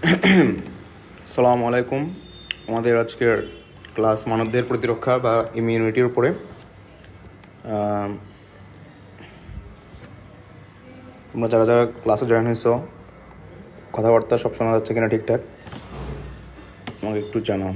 আসসালামু আলাইকুম। আমাদের আজকের ক্লাস মানবদেহের প্রতিরক্ষা বা ইমিউনিটির উপরে। তোমরা যারা যারা ক্লাসে জয়েন হয়েছো, কথাবার্তা সব শোনা যাচ্ছে কিনা ঠিকঠাক আমাকে একটু জানাও।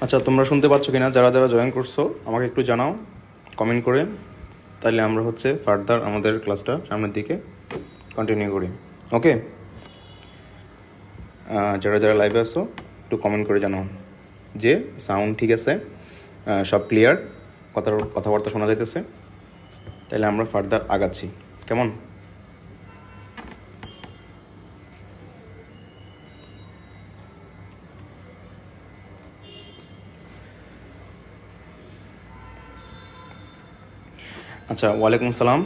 আচ্ছা, তোমরা শুনতে পাচ্ছ কিনা? যারা যারা জয়েন করছো আমাকে একটু জানাও কমেন্ট করে, তাহলে আমরা ফার্দার আমাদের ক্লাসটা সামনের দিকে কন্টিনিউ করি। ওকে, যারা যারা লাইভে আসো একটু কমেন্ট করে জানাও যে সাউন্ড ঠিক আছে, সব ক্লিয়ার, কথাবার্তা শোনা যাইতেছে, তাহলে আমরা ফার্দার আগাচ্ছি। কেমন? আচ্ছা, ওয়ালাইকুম আসসালাম।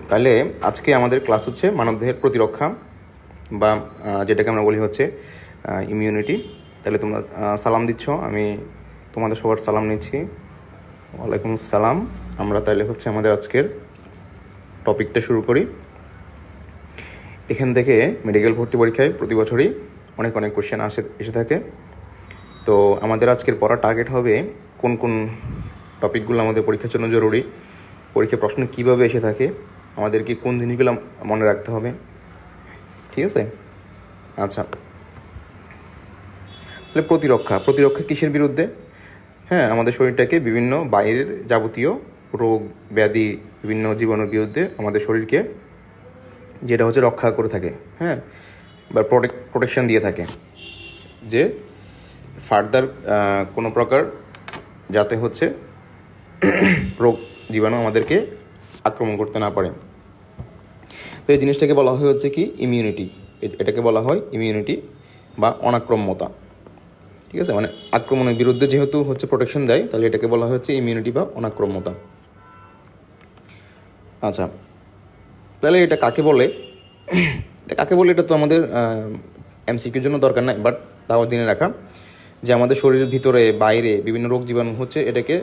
তাহলে আজকে আমাদের ক্লাস হচ্ছে মানবদেহের প্রতিরক্ষা বা যেটাকে আমরা বলি ইমিউনিটি। তাহলে তোমরা সালাম দিচ্ছ, আমি তোমাদের সবার সালাম নিচ্ছি। ওয়ালাইকুম সালাম। আমরা তাহলে আমাদের আজকের টপিকটা শুরু করি। এখান থেকে মেডিকেল ভর্তি পরীক্ষায় প্রতি বছরই অনেক অনেক কোশ্চেন এসে থাকে। তো আমাদের আজকের পড়ার টার্গেট হবে কোন কোন টপিকগুলো আমাদের পরীক্ষার জন্য জরুরি, পরীক্ষার প্রশ্ন কীভাবে এসে থাকে, আমাদেরকে কোন জিনিসগুলো মনে রাখতে হবে। ঠিক আছে? আচ্ছা, তাহলে প্রতিরক্ষা কিসের বিরুদ্ধে? হ্যাঁ, আমাদের শরীরটাকে বিভিন্ন বাইরের যাবতীয় রোগ ব্যাধি, বিভিন্ন জীবাণুর বিরুদ্ধে আমাদের শরীরকে যেটা রক্ষা করে থাকে, হ্যাঁ, বা প্রোটেকশন দিয়ে থাকে, যে ফার্দার কোনো প্রকার যাতে রোগ জীবাণু আমাদেরকে আক্রমণ করতে না পারে। তো এই জিনিসটাকে বলা হয় কি ইমিউনিটি। এটাকে বলা হয় ইমিউনিটি বা অনাক্রম্যতা। ঠিক আছে, মানে আক্রমণের বিরুদ্ধে যেহেতু প্রোটেকশন দেয়, তাহলে এটাকে বলা হচ্ছে ইমিউনিটি বা অনাক্রম্যতা। আচ্ছা, তাহলে এটা কাকে বলে? এটা তো আমাদের এমসিকিউর জন্য দরকার নাই, বাট তাও জেনে রাখা যে আমাদের শরীরের ভিতরে বাইরে বিভিন্ন রোগ জীবাণু এটাকে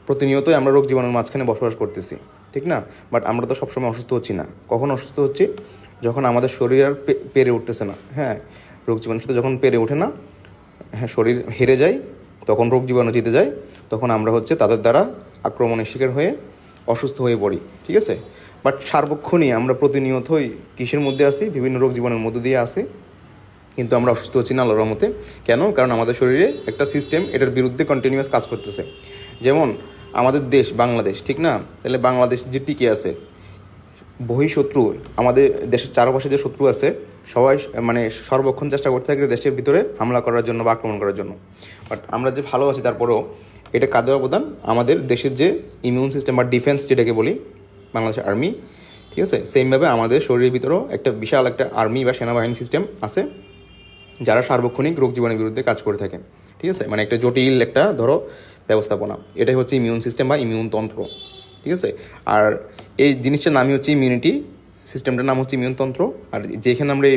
প্রতিনিয়তই আমরা রোগ জীবাণুর মাঝখানে বসবাস করতেছি, ঠিক না? বাট আমরা তো সবসময় অসুস্থ হচ্ছি না। কখন অসুস্থ হচ্ছি? যখন আমাদের শরীর আর পেরে উঠতেছে না। হ্যাঁ, রোগ জীবাণুর সাথে যখন পেরে ওঠে না, হ্যাঁ, শরীর হেরে যায়, তখন রোগ জীবাণু জিতে যায়, তখন আমরা তাদের দ্বারা আক্রমণের শিকার হয়ে অসুস্থ হয়ে পড়ি। ঠিক আছে, বাট সার্বক্ষণই আমরা প্রতিনিয়তই কিসের মধ্যে আসি? বিভিন্ন রোগ জীবাণুর মধ্যে দিয়ে আসি, কিন্তু আমরা অসুস্থ হচ্ছি না আল্লাহর রহমতে। কেন? কারণ আমাদের শরীরে একটা সিস্টেম এটার বিরুদ্ধে কন্টিনিউয়াস কাজ করতেছে। যেমন আমাদের দেশ বাংলাদেশ, ঠিক না? তাহলে বাংলাদেশ যে টিকে আছে, বহিঃশত্রু আমাদের দেশের চারপাশে যে শত্রু আছে, সবাই সর্বক্ষণ চেষ্টা করতে থাকে দেশের ভিতরে হামলা করার জন্য বা আক্রমণ করার জন্য। বাট আমরা যে ভালো আছি, তারপরেও এটা কাদের অবদান? আমাদের দেশের যে ইমিউন সিস্টেম বা ডিফেন্স যেটাকে বলি, বাংলাদেশের আর্মি। ঠিক আছে, সেমভাবে আমাদের শরীরের ভিতরেও একটা বিশাল একটা আর্মি বা সেনাবাহিনী সিস্টেম আছে, যারা সার্বক্ষণিক রোগ জীবাণুর বিরুদ্ধে কাজ করে থাকে। ঠিক আছে, মানে একটা জটিল একটা ব্যবস্থাপনা। এটাই ইমিউন সিস্টেম বা ইমিউন তন্ত্র। ঠিক আছে, আর এই জিনিসটার নামই ইমিউনিটি, সিস্টেমটার নাম ইমিউন তন্ত্র। আর যেখানে আমরা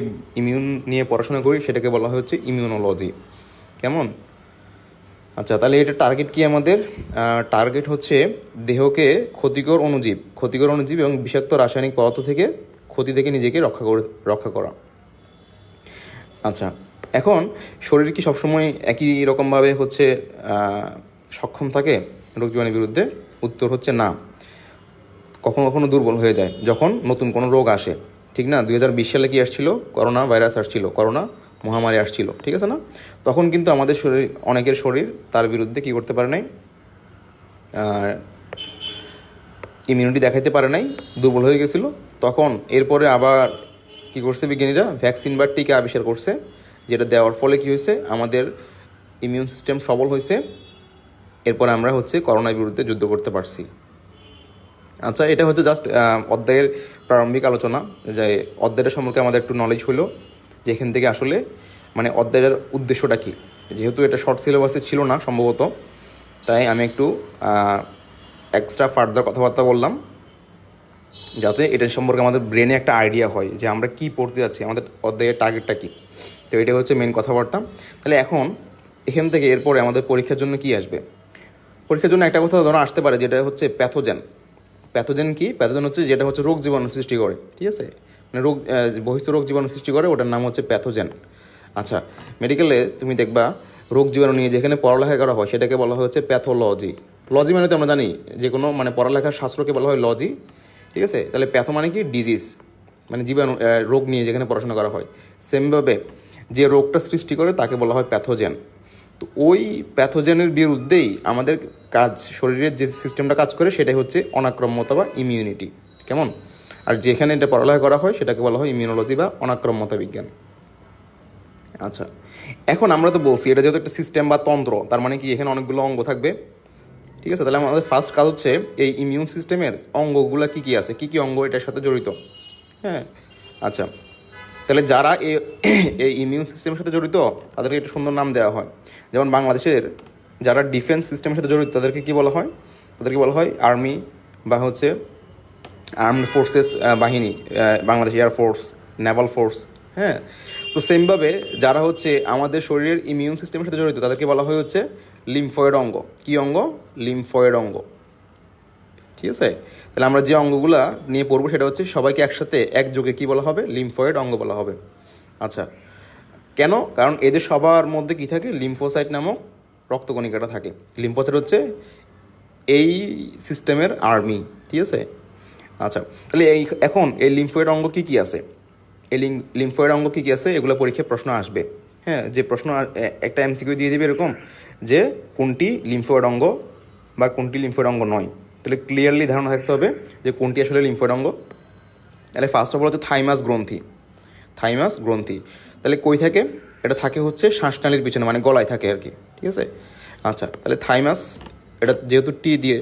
ইমিউন নিয়ে পড়াশোনা করি সেটাকে বলা হয় ইমিউনোলজি। কেমন? আচ্ছা, তাহলে এটা টার্গেট কি আমাদের? টার্গেট দেহকে ক্ষতিকর অনুজীব এবং বিষাক্ত রাসায়নিক পদার্থ থেকে ক্ষতি থেকে নিজেকে রক্ষা করা। আচ্ছা, এখন শরীর কি সবসময় একই রকমভাবে সক্ষম থাকে রোগ জীবাণুর বিরুদ্ধে? উত্তর না। কখনো কখনো দুর্বল হয়ে যায় যখন নতুন কোনো রোগ আসে। ঠিক না? 2020 সালে কি আসছিল? করোনা ভাইরাস আসছিল, করোনা মহামারী আসছিল, ঠিক আছে না? তখন কিন্তু আমাদের শরীর, অনেকের শরীর তার বিরুদ্ধে কী করতে পারে নাই, ইমিউনিটি দেখাইতে পারে নাই, দুর্বল হয়ে গেছিলো। তখন এরপরে আবার কী করছে বিজ্ঞানীরা, ভ্যাকসিন বা টিকা আবিষ্কার করছে, যেটা দেওয়ার ফলে কী হয়েছে, আমাদের ইমিউন সিস্টেম সবল হয়েছে। এরপর আমরা করোনার বিরুদ্ধে যুদ্ধ করতে পারছি। আচ্ছা, এটা জাস্ট অধ্যায়ের প্রারম্ভিক আলোচনা, যে অধ্যায়টা সম্পর্কে আমাদের একটু নলেজ হলো, যে এখান থেকে আসলে মানে অধ্যায়ের উদ্দেশ্যটা কী। যেহেতু এটা শর্ট সিলেবাসে ছিল না সম্ভবত, তাই আমি একটু এক্সট্রা ফার্দার কথাবার্তা বললাম, যাতে এটা সম্পর্কে আমাদের ব্রেনে একটা আইডিয়া হয় যে আমরা কী পড়তে যাচ্ছি, আমাদের অধ্যায়ের টার্গেটটা কী। তো এটা মেন কথাবার্তা। তাহলে এখন এখান থেকে এরপরে আমাদের পরীক্ষার জন্য কি আসবে? পরীক্ষার জন্য একটা কথা ধরো আসতে পারে, যেটা প্যাথোজেন। প্যাথোজেন কি? প্যাথোজেন যেটা রোগ জীবাণু সৃষ্টি করে, ঠিক আছে? মানে বহিস্থ রোগ জীবাণু সৃষ্টি করে, ওটার নাম প্যাথোজেন। আচ্ছা, মেডিকেলে তুমি দেখবা রোগ জীবাণু নিয়ে যেখানে পড়ালেখা করা হয় সেটাকে বলা হয় প্যাথোলজি। লজি মানে তো আমরা জানি যে কোনো মানে পড়ালেখার শাস্ত্রকে বলা হয় লজি, ঠিক আছে? তাহলে প্যাথো মানে কি? ডিজিজ, মানে জীবাণু, রোগ নিয়ে যেখানে পড়াশোনা করা হয়। সেমভাবে যে রোগটা সৃষ্টি করে তাকে বলা হয় প্যাথোজেন। তো ওই প্যাথোজেনের বিরুদ্ধেই আমাদের কাজ, শরীরের যে সিস্টেমটা কাজ করে সেটাই অনাক্রম্যতা বা ইমিউনিটি। কেমন? আর যেখানে এটা পড়ালেখা করা হয় সেটাকে বলা হয় ইমিউনোলজি বা অনাক্রম্যতা বিজ্ঞান। আচ্ছা, এখন আমরা তো বলছি এটা যেহেতু একটা সিস্টেম বা তন্ত্র, তার মানে কি এখানে অনেকগুলো অঙ্গ থাকবে, ঠিক আছে? তাহলে আমাদের ফার্স্ট কাজ এই ইমিউন সিস্টেমের অঙ্গগুলো কী কী আছে, কী কী অঙ্গ এটার সাথে জড়িত। হ্যাঁ, আচ্ছা, তাহলে যারা এই ইমিউন সিস্টেমের সাথে জড়িত তাদেরকে একটা সুন্দর নাম দেওয়া হয়। যেমন বাংলাদেশের যারা ডিফেন্স সিস্টেমের সাথে জড়িত তাদেরকে কী বলা হয়? তাদেরকে বলা হয় আর্মি বা আর্মড ফোর্সেস বাহিনী, বাংলাদেশ এয়ারফোর্স, নেভাল ফোর্স। হ্যাঁ, তো সেমভাবে যারা আমাদের শরীরের ইমিউন সিস্টেমের সাথে জড়িত তাদেরকে বলা হয় লিম্ফয়েড অঙ্গ। কী অঙ্গ? লিম্ফয়েড অঙ্গ, ঠিক আছে? তাহলে আমরা যে অঙ্গগুলা নিয়ে পড়বো সেটা সবাইকে একসাথে একযোগে কী বলা হবে? লিম্ফয়েড অঙ্গ বলা হবে। আচ্ছা, কেন? কারণ এদের সবার মধ্যে কী থাকে? লিম্ফোসাইট নামক রক্তকণিকাটা থাকে। লিম্ফোসাইট এই সিস্টেমের আর্মি, ঠিক আছে? আচ্ছা, তাহলে এখন এই লিম্ফয়েড অঙ্গ কী কী আছে? এই লিম্ফয়েড অঙ্গ কী কী আছে এগুলো পরীক্ষায় প্রশ্ন আসবে। হ্যাঁ, যে প্রশ্ন একটা এমসিকিউ দিয়ে দিবে এরকম, যে কোনটি লিম্ফয়েড অঙ্গ বা কোনটি লিম্ফয়েড অঙ্গ নয়। তাহলে ক্লিয়ারলি ধারণা থাকতে হবে যে কোনটি আসলে লিম্ফয়েড অঙ্গ। তাহলে ফার্স্ট অফ অল থাইমাস গ্রন্থি। থাইমাস গ্রন্থি তাহলে কই থাকে? এটা থাকে শ্বাসনালীর পিছনে, মানে গলায় থাকে আর কি, ঠিক আছে? আচ্ছা, তাহলে থাইমাস, এটা যেহেতু টি দিয়ে,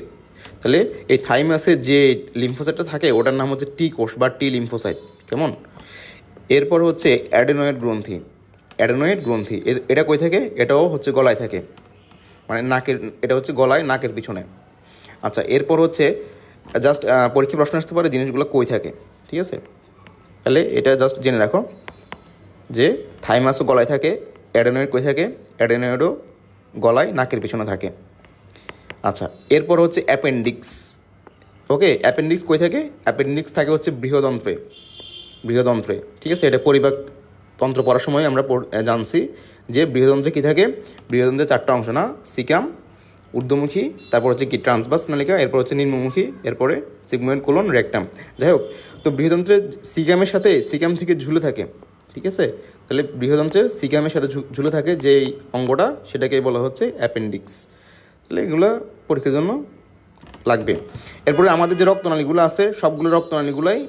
তাহলে এই থাইমাসে যে লিম্ফোসাইটটা থাকে ওটার নাম টি কোষ বা টি লিম্ফোসাইট। কেমন? এরপর অ্যাডেনয়েড গ্রন্থি। অ্যাডেনয়েড গ্রন্থি এটা কই থাকে? এটাও গলায় থাকে, মানে নাকের, এটা গলায় নাকের পিছনে। আচ্ছা, এরপর জাস্ট পরীক্ষা প্রশ্ন আসতে পারে জিনিসগুলো কই থাকে, ঠিক আছে? তাহলে এটা জাস্ট জেনে রাখো যে থাইমাসও গলায় থাকে, অ্যাডেনয়েড কই থাকে? অ্যাডেনয়েডও গলায় নাকের পিছনে থাকে। আচ্ছা, এরপর অ্যাপেন্ডিক্স। ওকে, অ্যাপেন্ডিক্স কই থাকে? অ্যাপেন্ডিক্স থাকে বৃহদন্ত্রে। বৃহদন্ত্রে, ঠিক আছে? এটা পরিপাক তন্ত্র পড়ার সময় আমরা জানছি যে বৃহদন্ত্রে কী থাকে? বৃহদন্ত্রের 4টা অংশ না? সিকাম, ঊর্ধ্বমুখী, তারপর কি ট্রান্সভার্স নালিকা, এরপর নিম্নমুখী, এরপরে সিগময়েড কোলন, রেকটাম। যাই হোক, তো বৃহদন্ত্রের সিকামের সাথে, সিকাম থেকে ঝুলে থাকে, ঠিক আছে? তাহলে বৃহদন্ত্রের সিকামের সাথে ঝুলে থাকে যে অঙ্গটা, সেটাকে বলা অ্যাপেন্ডিক্স। তাহলে এগুলো পরীক্ষার জন্য লাগবে। এরপরে আমাদের যে রক্তনালীগুলো আছে সবগুলো রক্তনালীগুলাই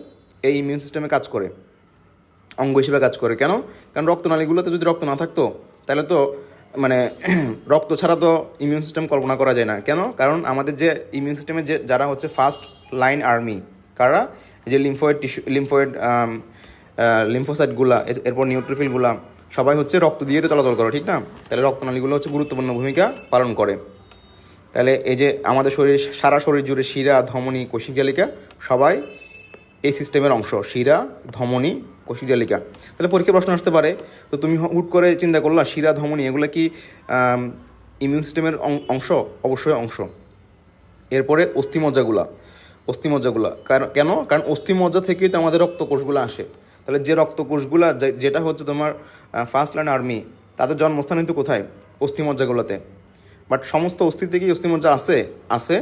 এই ইমিউন সিস্টেমে কাজ করে, অঙ্গ হিসেবে কাজ করে। কেন? কারণ রক্তনালীগুলোতে যদি রক্ত না থাকতো তাহলে তো মানে রক্ত ছাড়া তো ইমিউন সিস্টেম কল্পনা করা যায় না। কেন? কারণ আমাদের যে ইমিউন সিস্টেমের যে যারা ফার্স্ট লাইন আর্মি, কারা? যে লিম্ফয়েড টিস্যু, লিম্ফোসাইটগুলা, এরপর নিউট্রোফিলগুলা, সবাই রক্ত দিয়ে তো চলাচল করে, ঠিক না? তাহলে রক্তনালীগুলো গুরুত্বপূর্ণ ভূমিকা পালন করে। তাহলে এই যে আমাদের সারা শরীর জুড়ে শিরা, ধমনী, কোষিকালিকা সবাই এই সিস্টেমের অংশ। শিরা, ধমনী, কোষিকালিকা। তাহলে পরীক্ষার প্রশ্ন আসতে পারে, তো তুমি হুট করে চিন্তা করলা শিরা, ধমনী এগুলো কি ইমিউন সিস্টেমের অংশ? অবশ্যই অংশ। এরপরে অস্থিমজ্জাগুলা। কেন? কারণ অস্থিমজ্জা থেকেই তো আমাদের রক্তকোষগুলো আসে। তাহলে যে রক্তকোষগুলা, যেটা তোমার ফার্স্ট লাইন আর্মি, তাদের জন্মস্থান কিন্তু কোথায়? অস্থিমজ্জাগুলোতে। বাট সমস্ত অস্থি থেকেই অস্থিমজ্জা আছে,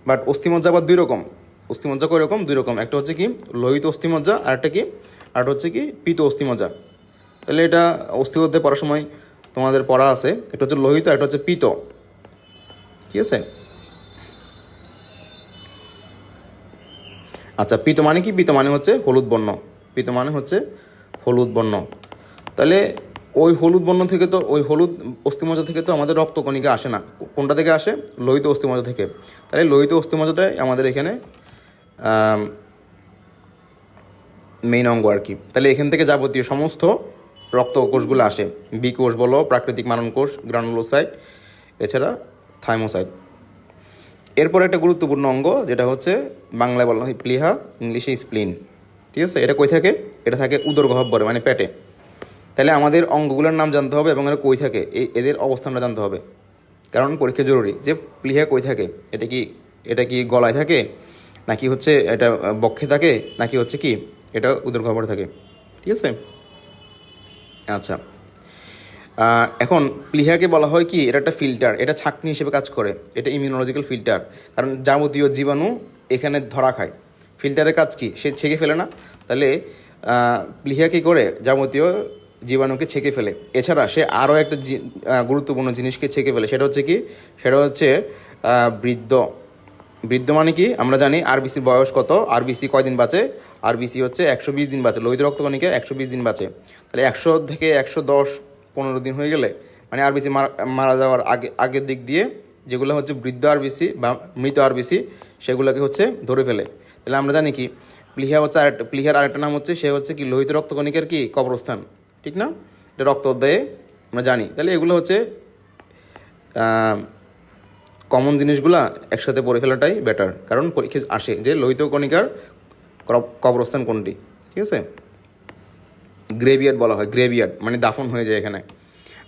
বাট অস্থিমজ্জা আবার 2 রকম। অস্থিমজ্জা কয় রকম? 2 রকম। একটা হচ্ছে কি লোহিত অস্থিমজ্জা, আর একটা কি, আর হচ্ছে কি পিত অস্থিমজ্জা। তাহলে এটা অস্থি অধ্যায়ে পড়ার সময় তোমাদের পড়া আছে, একটা হচ্ছে লোহিত, একটা হচ্ছে পিত, ঠিক আছে? আচ্ছা, পিত মানে কি? পিত মানে হচ্ছে হলুদ বর্ণ, পিত মানে হচ্ছে হলুদ বর্ণ। তাহলে ওই হলুদ বর্ণ থেকে তো, ওই হলুদ অস্থিমজ্জা থেকে তো আমাদের রক্তকণিকা আসে না। কোনটা থেকে আসে? লোহিত অস্থিমজ্জা থেকে। তাহলে লোহিত অস্থিমজ্জাটাই আমাদের এখানে মেইন অঙ্গ আর কি। তাহলে এখান থেকে যাবতীয় সমস্ত রক্ত কোষগুলো আসে, বি কোষ বলো, প্রাকৃতিক মারণ কোষ, গ্রানুলোসাইট, এছাড়া থাইমোসাইট। এরপর একটা গুরুত্বপূর্ণ অঙ্গ যেটা হচ্ছে বাংলায় বলা হয় প্লীহা, ইংলিশে স্প্লিন, ঠিক আছে? এটা কই থাকে? এটা থাকে উদরগহ্বরে মানে পেটে। তাহলে আমাদের অঙ্গগুলোর নাম জানতে হবে এবং এরা কই থাকে এদের অবস্থানটা জানতে হবে, কারণ পরীক্ষা জরুরি। যে প্লীহা কই থাকে, এটা কি গলায় থাকে, নাকি হচ্ছে এটা বক্ষে থাকে, নাকি হচ্ছে কি এটা উদরগহ্বরে থাকে, ঠিক আছে? আচ্ছা, এখন প্লীহাকে বলা হয় কি, এটা একটা ফিল্টার, এটা ছাঁকনি হিসেবে কাজ করে, এটা ইমিউনোলজিক্যাল ফিল্টার। কারণ যাবতীয় জীবাণু এখানে ধরা খায়। ফিল্টারের কাজ কি? সে ছেঁকে ফেলে না। তাহলে প্লীহা কী করে? যাবতীয় জীবাণুকে ছেঁকে ফেলে। এছাড়া সে আরও একটা গুরুত্বপূর্ণ জিনিসকে ছেঁকে ফেলে, সেটা হচ্ছে কি? সেটা হচ্ছে বৃদ্ধ। বৃদ্ধ মানে কি? আমরা জানি আরবিসির বয়স কত, আরবিসি কয়দিন বাঁচে? আরবিসি হচ্ছে 120 দিন বাঁচে, লোহিত রক্তকণিকা 120 দিন বাঁচে। তাহলে 100 থেকে 110-15 দিন হয়ে গেলে মানে আরবিসি মারা যাওয়ার আগের দিক দিয়ে যেগুলো হচ্ছে বৃদ্ধ আরবিসি বা মৃত আরবিসি, সেগুলোকে হচ্ছে ধরে ফেলে। তাহলে আমরা জানি কি প্লীহা হচ্ছে প্লীহার আরেকটা নাম হচ্ছে, সে হচ্ছে কি লোহিত রক্তকণিকার কি কবরস্থান, ঠিক না? এটা রক্ত অধ্যায়ে আমরা জানি। তাহলে এগুলো হচ্ছে কমন জিনিসগুলা একসাথে পড়ে ফেলাটাই বেটার, কারণ পরীক্ষা আসে যে লোহিত কণিকার কবরস্থান কোনটি, ঠিক আছে? গ্রেভিয়ার্ড বলা হয়, গ্রেভিয়ার্ড মানে দাফন হয়ে যায় এখানে।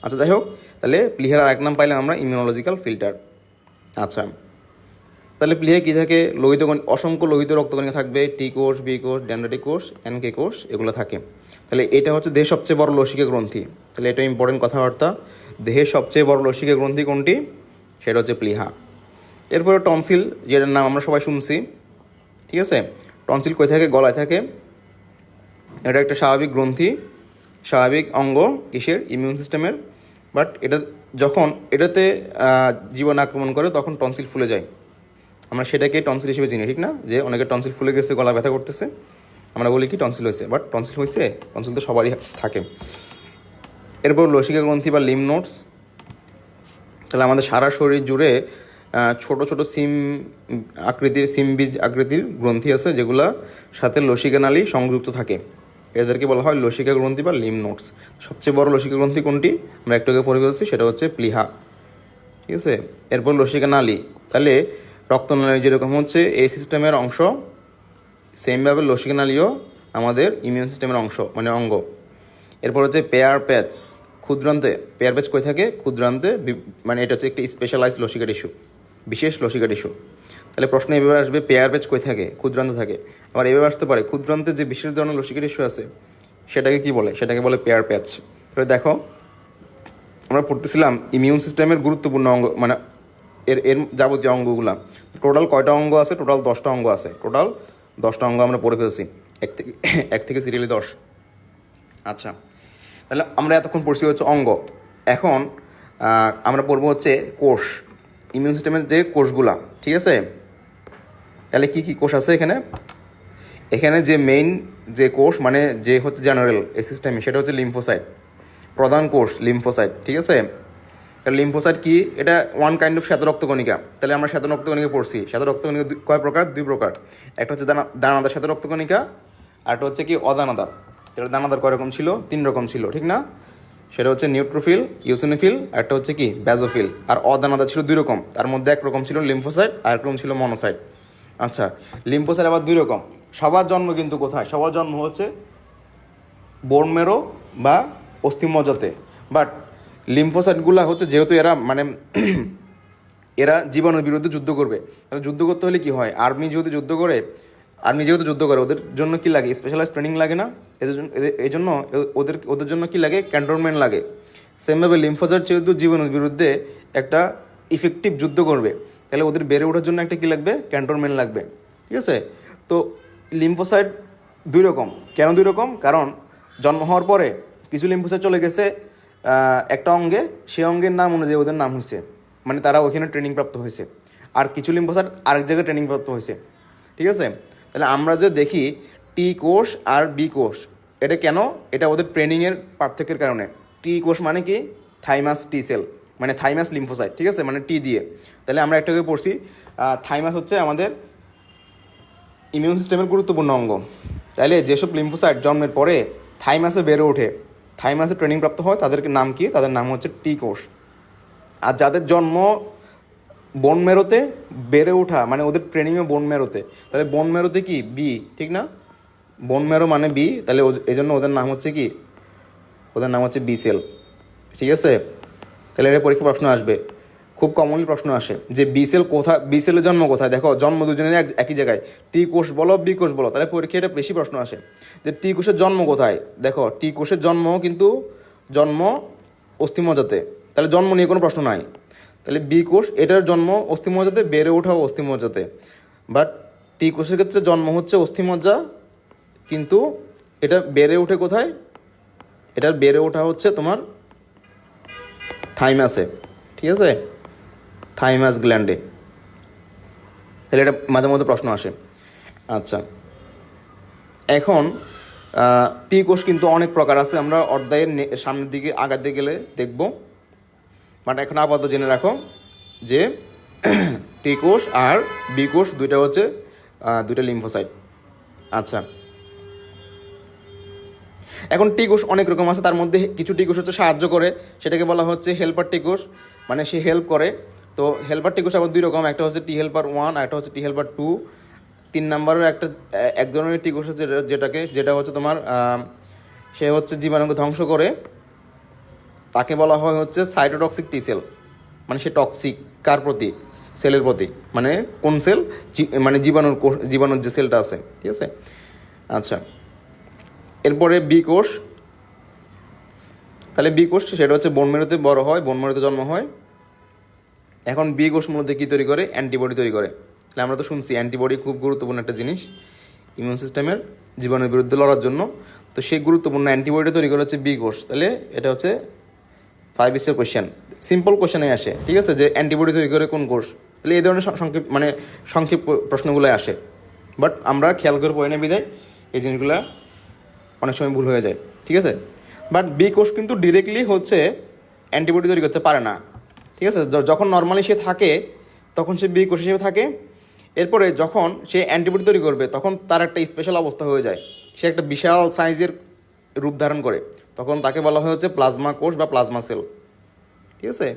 আচ্ছা, যাই হোক, তাহলে প্লীহার আরেক নাম পাইলাম আমরা ইমিউনোলজিক্যাল ফিল্টার। আচ্ছা, তাহলে প্লীহায় কী থাকে? অসংখ্য লোহিত রক্তকণিকা থাকবে, টি কোষ, বি কোষ, ডেনড্রাইটিক কোষ, এনকে কোষ, এগুলো থাকে। তাহলে এটা হচ্ছে দেহের সবচেয়ে বড় লসিকা গ্রন্থি। তাহলে এটা ইম্পর্টেন্ট কথাবার্তা। দেহের সবচেয়ে বড় লসিকা গ্রন্থি কোনটি? সেটা হচ্ছে প্লীহা। এরপরে টনসিল, যেটার নাম আমরা সবাই শুনছি, ঠিক আছে? টনসিল কই থাকে? গলায় থাকে। এটা একটা স্বাভাবিক গ্রন্থি, স্বাভাবিক অঙ্গ কিসের? ইমিউন সিস্টেমের। বাট এটা যখন এটাতে জীবাণু আক্রমণ করে তখন টনসিল ফুলে যায়। আমরা সেটাকে টনসিল হিসেবে চিনি, ঠিক না? যে অনেকে টনসিল ফুলে গেছে, গলা ব্যথা করতেছে, আমরা বলি কি টনসিল হয়েছে। বাট টনসিল হয়েছে, টনসিল তো সবারই থাকে। এরপর লসিকা গ্রন্থি বা লিম্ফ নোডস। তাহলে আমাদের সারা শরীর জুড়ে ছোট ছোট সিম বীজ আকৃতির গ্রন্থি আছে, যেগুলো সাথে লসিকা নালী সংযুক্ত থাকে। এদেরকে বলা হয় লসিকা গ্রন্থি বা লিম্ফ নোডস। সবচেয়ে বড় লসিকা গ্রন্থি কোনটি? আমরা একটু আগে পড়ে ফেলছি, সেটা হচ্ছে প্লীহা, ঠিক আছে? এরপর লসিকা নালী। তাহলে রক্তনালী যেরকম হচ্ছে এই সিস্টেমের অংশ, সেমভাবে লসিকা নালীও আমাদের ইমিউন সিস্টেমের অংশ মানে অঙ্গ। এরপর হচ্ছে পেয়ার প্যাচ, ক্ষুদ্রান্তে। পেয়ার প্যাচ কই থাকে? ক্ষুদ্রান্তে, মানে এটা হচ্ছে একটি স্পেশালাইজড লসিকা টিস্যু, বিশেষ লসিকা টিস্যু। তাহলে প্রশ্ন এভাবে আসবে, পেয়ার প্যাচ কই থাকে? ক্ষুদ্রান্তে থাকে। আবার এভাবে আসতে পারে, ক্ষুদ্রান্তে যে বিশেষ ধরনের লসিকা টিস্যু আছে সেটাকে কি বলে? সেটাকে বলে পেয়ার প্যাচ। তাহলে দেখো, আমরা পড়তেছিলাম ইমিউন সিস্টেমের গুরুত্বপূর্ণ অঙ্গ মানে এর এর যাবতীয় অঙ্গগুলা। টোটাল কয়টা অঙ্গ আছে? টোটাল 10টা অঙ্গ আছে। টোটাল 10টা অঙ্গ আমরা পড়ে ফেলছি, এক থেকে সিরিয়ালি 10। আচ্ছা, তাহলে আমরা এতক্ষণ পড়ছি হচ্ছে অঙ্গ। এখন আমরা পড়বো হচ্ছে কোষ, ইমিউন সিস্টেমের যে কোষগুলা, ঠিক আছে? তাহলে কি কি কোষ আছে এখানে? এখানে যে মেইন যে কোষ মানে যে হচ্ছে জেনারেল এই সিস্টেমে, সেটা হচ্ছে লিম্ফোসাইট, প্রধান কোষ লিম্ফোসাইট, ঠিক আছে? তাহলে লিম্ফোসাইট কি? এটা ওয়ান কাইন্ড অফ শ্বেত রক্তকণিকা। তাহলে আমরা শ্বেত রক্তকণিকা পড়ছি। শ্বেত রক্তকণিকা কয় প্রকার? 2 প্রকার। একটা হচ্ছে দানাদার শ্বেত রক্তকণিকা, আর একটা হচ্ছে কি অদানাদার। তাহলে দানাদার কয় রকম ছিল? 3 রকম ছিল, ঠিক না? সেটা হচ্ছে নিউট্রোফিল, ইউসিনোফিল, একটা হচ্ছে কি ব্যাজোফিল। আর অদানাদার ছিল 2 রকম, তার মধ্যে এক রকম ছিল লিম্ফোসাইট আর এক রকম ছিল মনোসাইট। আচ্ছা, লিম্ফোসাইট আবার 2 রকম। সবার জন্ম কিন্তু কোথায়? সবার জন্ম হচ্ছে বোন মেরো বা অস্থিমজ্জাতে। বাট লিম্ফোসাইটগুলো হচ্ছে যেহেতু এরা মানে এরা জীবাণুর বিরুদ্ধে যুদ্ধ করবে, তাহলে যুদ্ধ করতে হলে কি হয়? আর্মি যেহেতু যুদ্ধ করে, ওদের জন্য কি লাগে? স্পেশালাইজ ট্রেনিং লাগে না? এই জন্য ওদের জন্য কি লাগে? ক্যান্টনমেন্ট লাগে। সেমভাবে লিম্ফোসাইট যেহেতু জীবাণুর বিরুদ্ধে একটা ইফেক্টিভ যুদ্ধ করবে, তাহলে ওদের বেড়ে ওঠার জন্য একটা কি লাগবে? ক্যান্টনমেন্ট লাগবে। ঠিক আছে। তো লিম্ফোসাইট দুই রকম। কেন দুই রকম? কারণ জন্ম হওয়ার পরে কিছু লিম্ফোসাইট চলে গেছে একটা অঙ্গে, সেই অঙ্গের নাম অনুযায়ী ওদের নাম হয়েছে, মানে তারা ওখানে ট্রেনিং প্রাপ্ত হয়েছে। আর কিছু লিম্ফোসাইট আরেক জায়গায় ট্রেনিং প্রাপ্ত হয়েছে, ঠিক আছে। তাহলে আমরা যে দেখি টি কোষ আর বি কোষ, এটা কেন? এটা ওদের ট্রেনিংয়ের পার্থক্যের কারণে। টি কোষ মানে কি? থাইমাস টি সেল, মানে থাইমাস লিম্ফোসাইট, ঠিক আছে, মানে টি দিয়ে। তাহলে আমরা একটাকে পড়ছি, থাইমাস হচ্ছে আমাদের ইমিউন সিস্টেমের গুরুত্বপূর্ণ অঙ্গ। তাইলে যেসব লিম্ফোসাইট জন্মের পরে থাইমাসে বেড়ে ওঠে, থাইমাসে ট্রেনিং প্রাপ্ত হয়, তাদেরকে নাম কি? তাদের নাম হচ্ছে টি কোষ। আর যাদের জন্ম বোন মেরোতে বেড়ে ওঠা, মানে ওদের ট্রেনিংও বোন মেরোতে, তাহলে বোন মেরোতে কি? বি, ঠিক না? বোন মেরো মানে বি, তাহলে এই জন্য ওদের নাম হচ্ছে কি? ওদের নাম হচ্ছে বি সেল, ঠিক আছে। তাহলে এটা পরীক্ষা প্রশ্ন আসবে, খুব কমনলি প্রশ্ন আসে যে বি সেল কোথায়, বি সেলের জন্ম কোথায়? দেখো জন্ম দুজনের একই জায়গায়, টি কোষ বলো বি কোষ বলো, তাহলে পরীক্ষায় এটা বেশি প্রশ্ন আসে যে টি কোষের জন্ম কোথায়। দেখো টি কোষের জন্ম কিন্তু জন্ম অস্থিমজ্জাতে, তাহলে জন্ম নিয়ে কোনো প্রশ্ন নাই। তাহলে বি কোষ, এটার জন্ম অস্থিমজ্জাতে, বেড়ে ওঠাও অস্থিমজ্জাতে। বাট টি কোষের ক্ষেত্রে জন্ম হচ্ছে অস্থিমজ্জা, কিন্তু এটা বেড়ে ওঠে কোথায়? এটার বেড়ে ওঠা হচ্ছে তোমার থাইমাসে, ঠিক আছে, থাইমাস গ্ল্যান্ডে। তাহলে এটা মাঝে মধ্যে প্রশ্ন আসে। আচ্ছা, এখন টি কোষ কিন্তু অনেক প্রকার আছে, আমরা অধ্যায়ের সামনের দিকে আগাতে গেলে দেখব। বাট এখন আপাতত জেনে রাখো যে টি কোষ আর বি কোষ দুইটা হচ্ছে দুইটা লিম্ফোসাইট। আচ্ছা, এখন টি কোষ অনেক রকম আছে, তার মধ্যে কিছু টি কোষ হচ্ছে সাহায্য করে, সেটাকে বলা হচ্ছে হেল্পার টি কোষ, মানে সে হেল্প করে। তো হেল্পার টি কোষ আবার দুই রকম, একটা হচ্ছে টি হেল্পার 1 আর একটা হচ্ছে টি হেল্পার 2। 3 নম্বরের এক ধরনের টি কোষ আছে যেটা হচ্ছে তোমার সে হচ্ছে জীবাণুকে ধ্বংস করে, তাকে বলা হয় হচ্ছে সাইটোটক্সিক টি সেল। মানে সে টক্সিক কার প্রতি? সেলের প্রতি, মানে কোন সেল? মানে জীবাণুর যে সেলটা আছে, ঠিক আছে। আচ্ছা, এরপরে বি কোষ। তাহলে বি কোষ সেটা হচ্ছে বোন মেরুতে বড় হয়, বোন মেরুতে জন্ম হয়। এখন বি কোষ মূলত কী তৈরি করে? অ্যান্টিবডি তৈরি করে। তাহলে আমরা তো শুনছি অ্যান্টিবডি খুব গুরুত্বপূর্ণ একটা জিনিস ইমিউন সিস্টেমের, জীবাণুর বিরুদ্ধে লড়ার জন্য। তো সেই গুরুত্বপূর্ণ অ্যান্টিবডি তৈরি করে হচ্ছে বি কোষ। তাহলে এটা হচ্ছে 5 স্টার কোয়েশ্চেন, সিম্পল কোয়েশ্চেনে আসে, ঠিক আছে, যে অ্যান্টিবডি তৈরি করে কোন কোষ। তাহলে এই ধরনের সংক্ষিপ্ত প্রশ্নগুলো আসে, বাট আমরা খেয়াল করে পড়ে না বিদায় এই জিনিসগুলো অনেক সময় ভুল হয়ে যায়, ঠিক আছে। বাট বি কোষ কিন্তু ডিরেক্টলি হচ্ছে অ্যান্টিবডি তৈরি করতে পারে না, ঠিক আছে। যখন নর্মালি সে থাকে তখন সে বি কোষ হিসেবে থাকে। এরপরে যখন সে অ্যান্টিবডি তৈরি করবে তখন তার একটা স্পেশাল অবস্থা হয়ে যায়, সে একটা বিশাল সাইজের রূপ ধারণ করে, তখন তাকে বলা হয় হচ্ছে প্লাজমা কোষ বা প্লাজমা সেল, ঠিক আছে।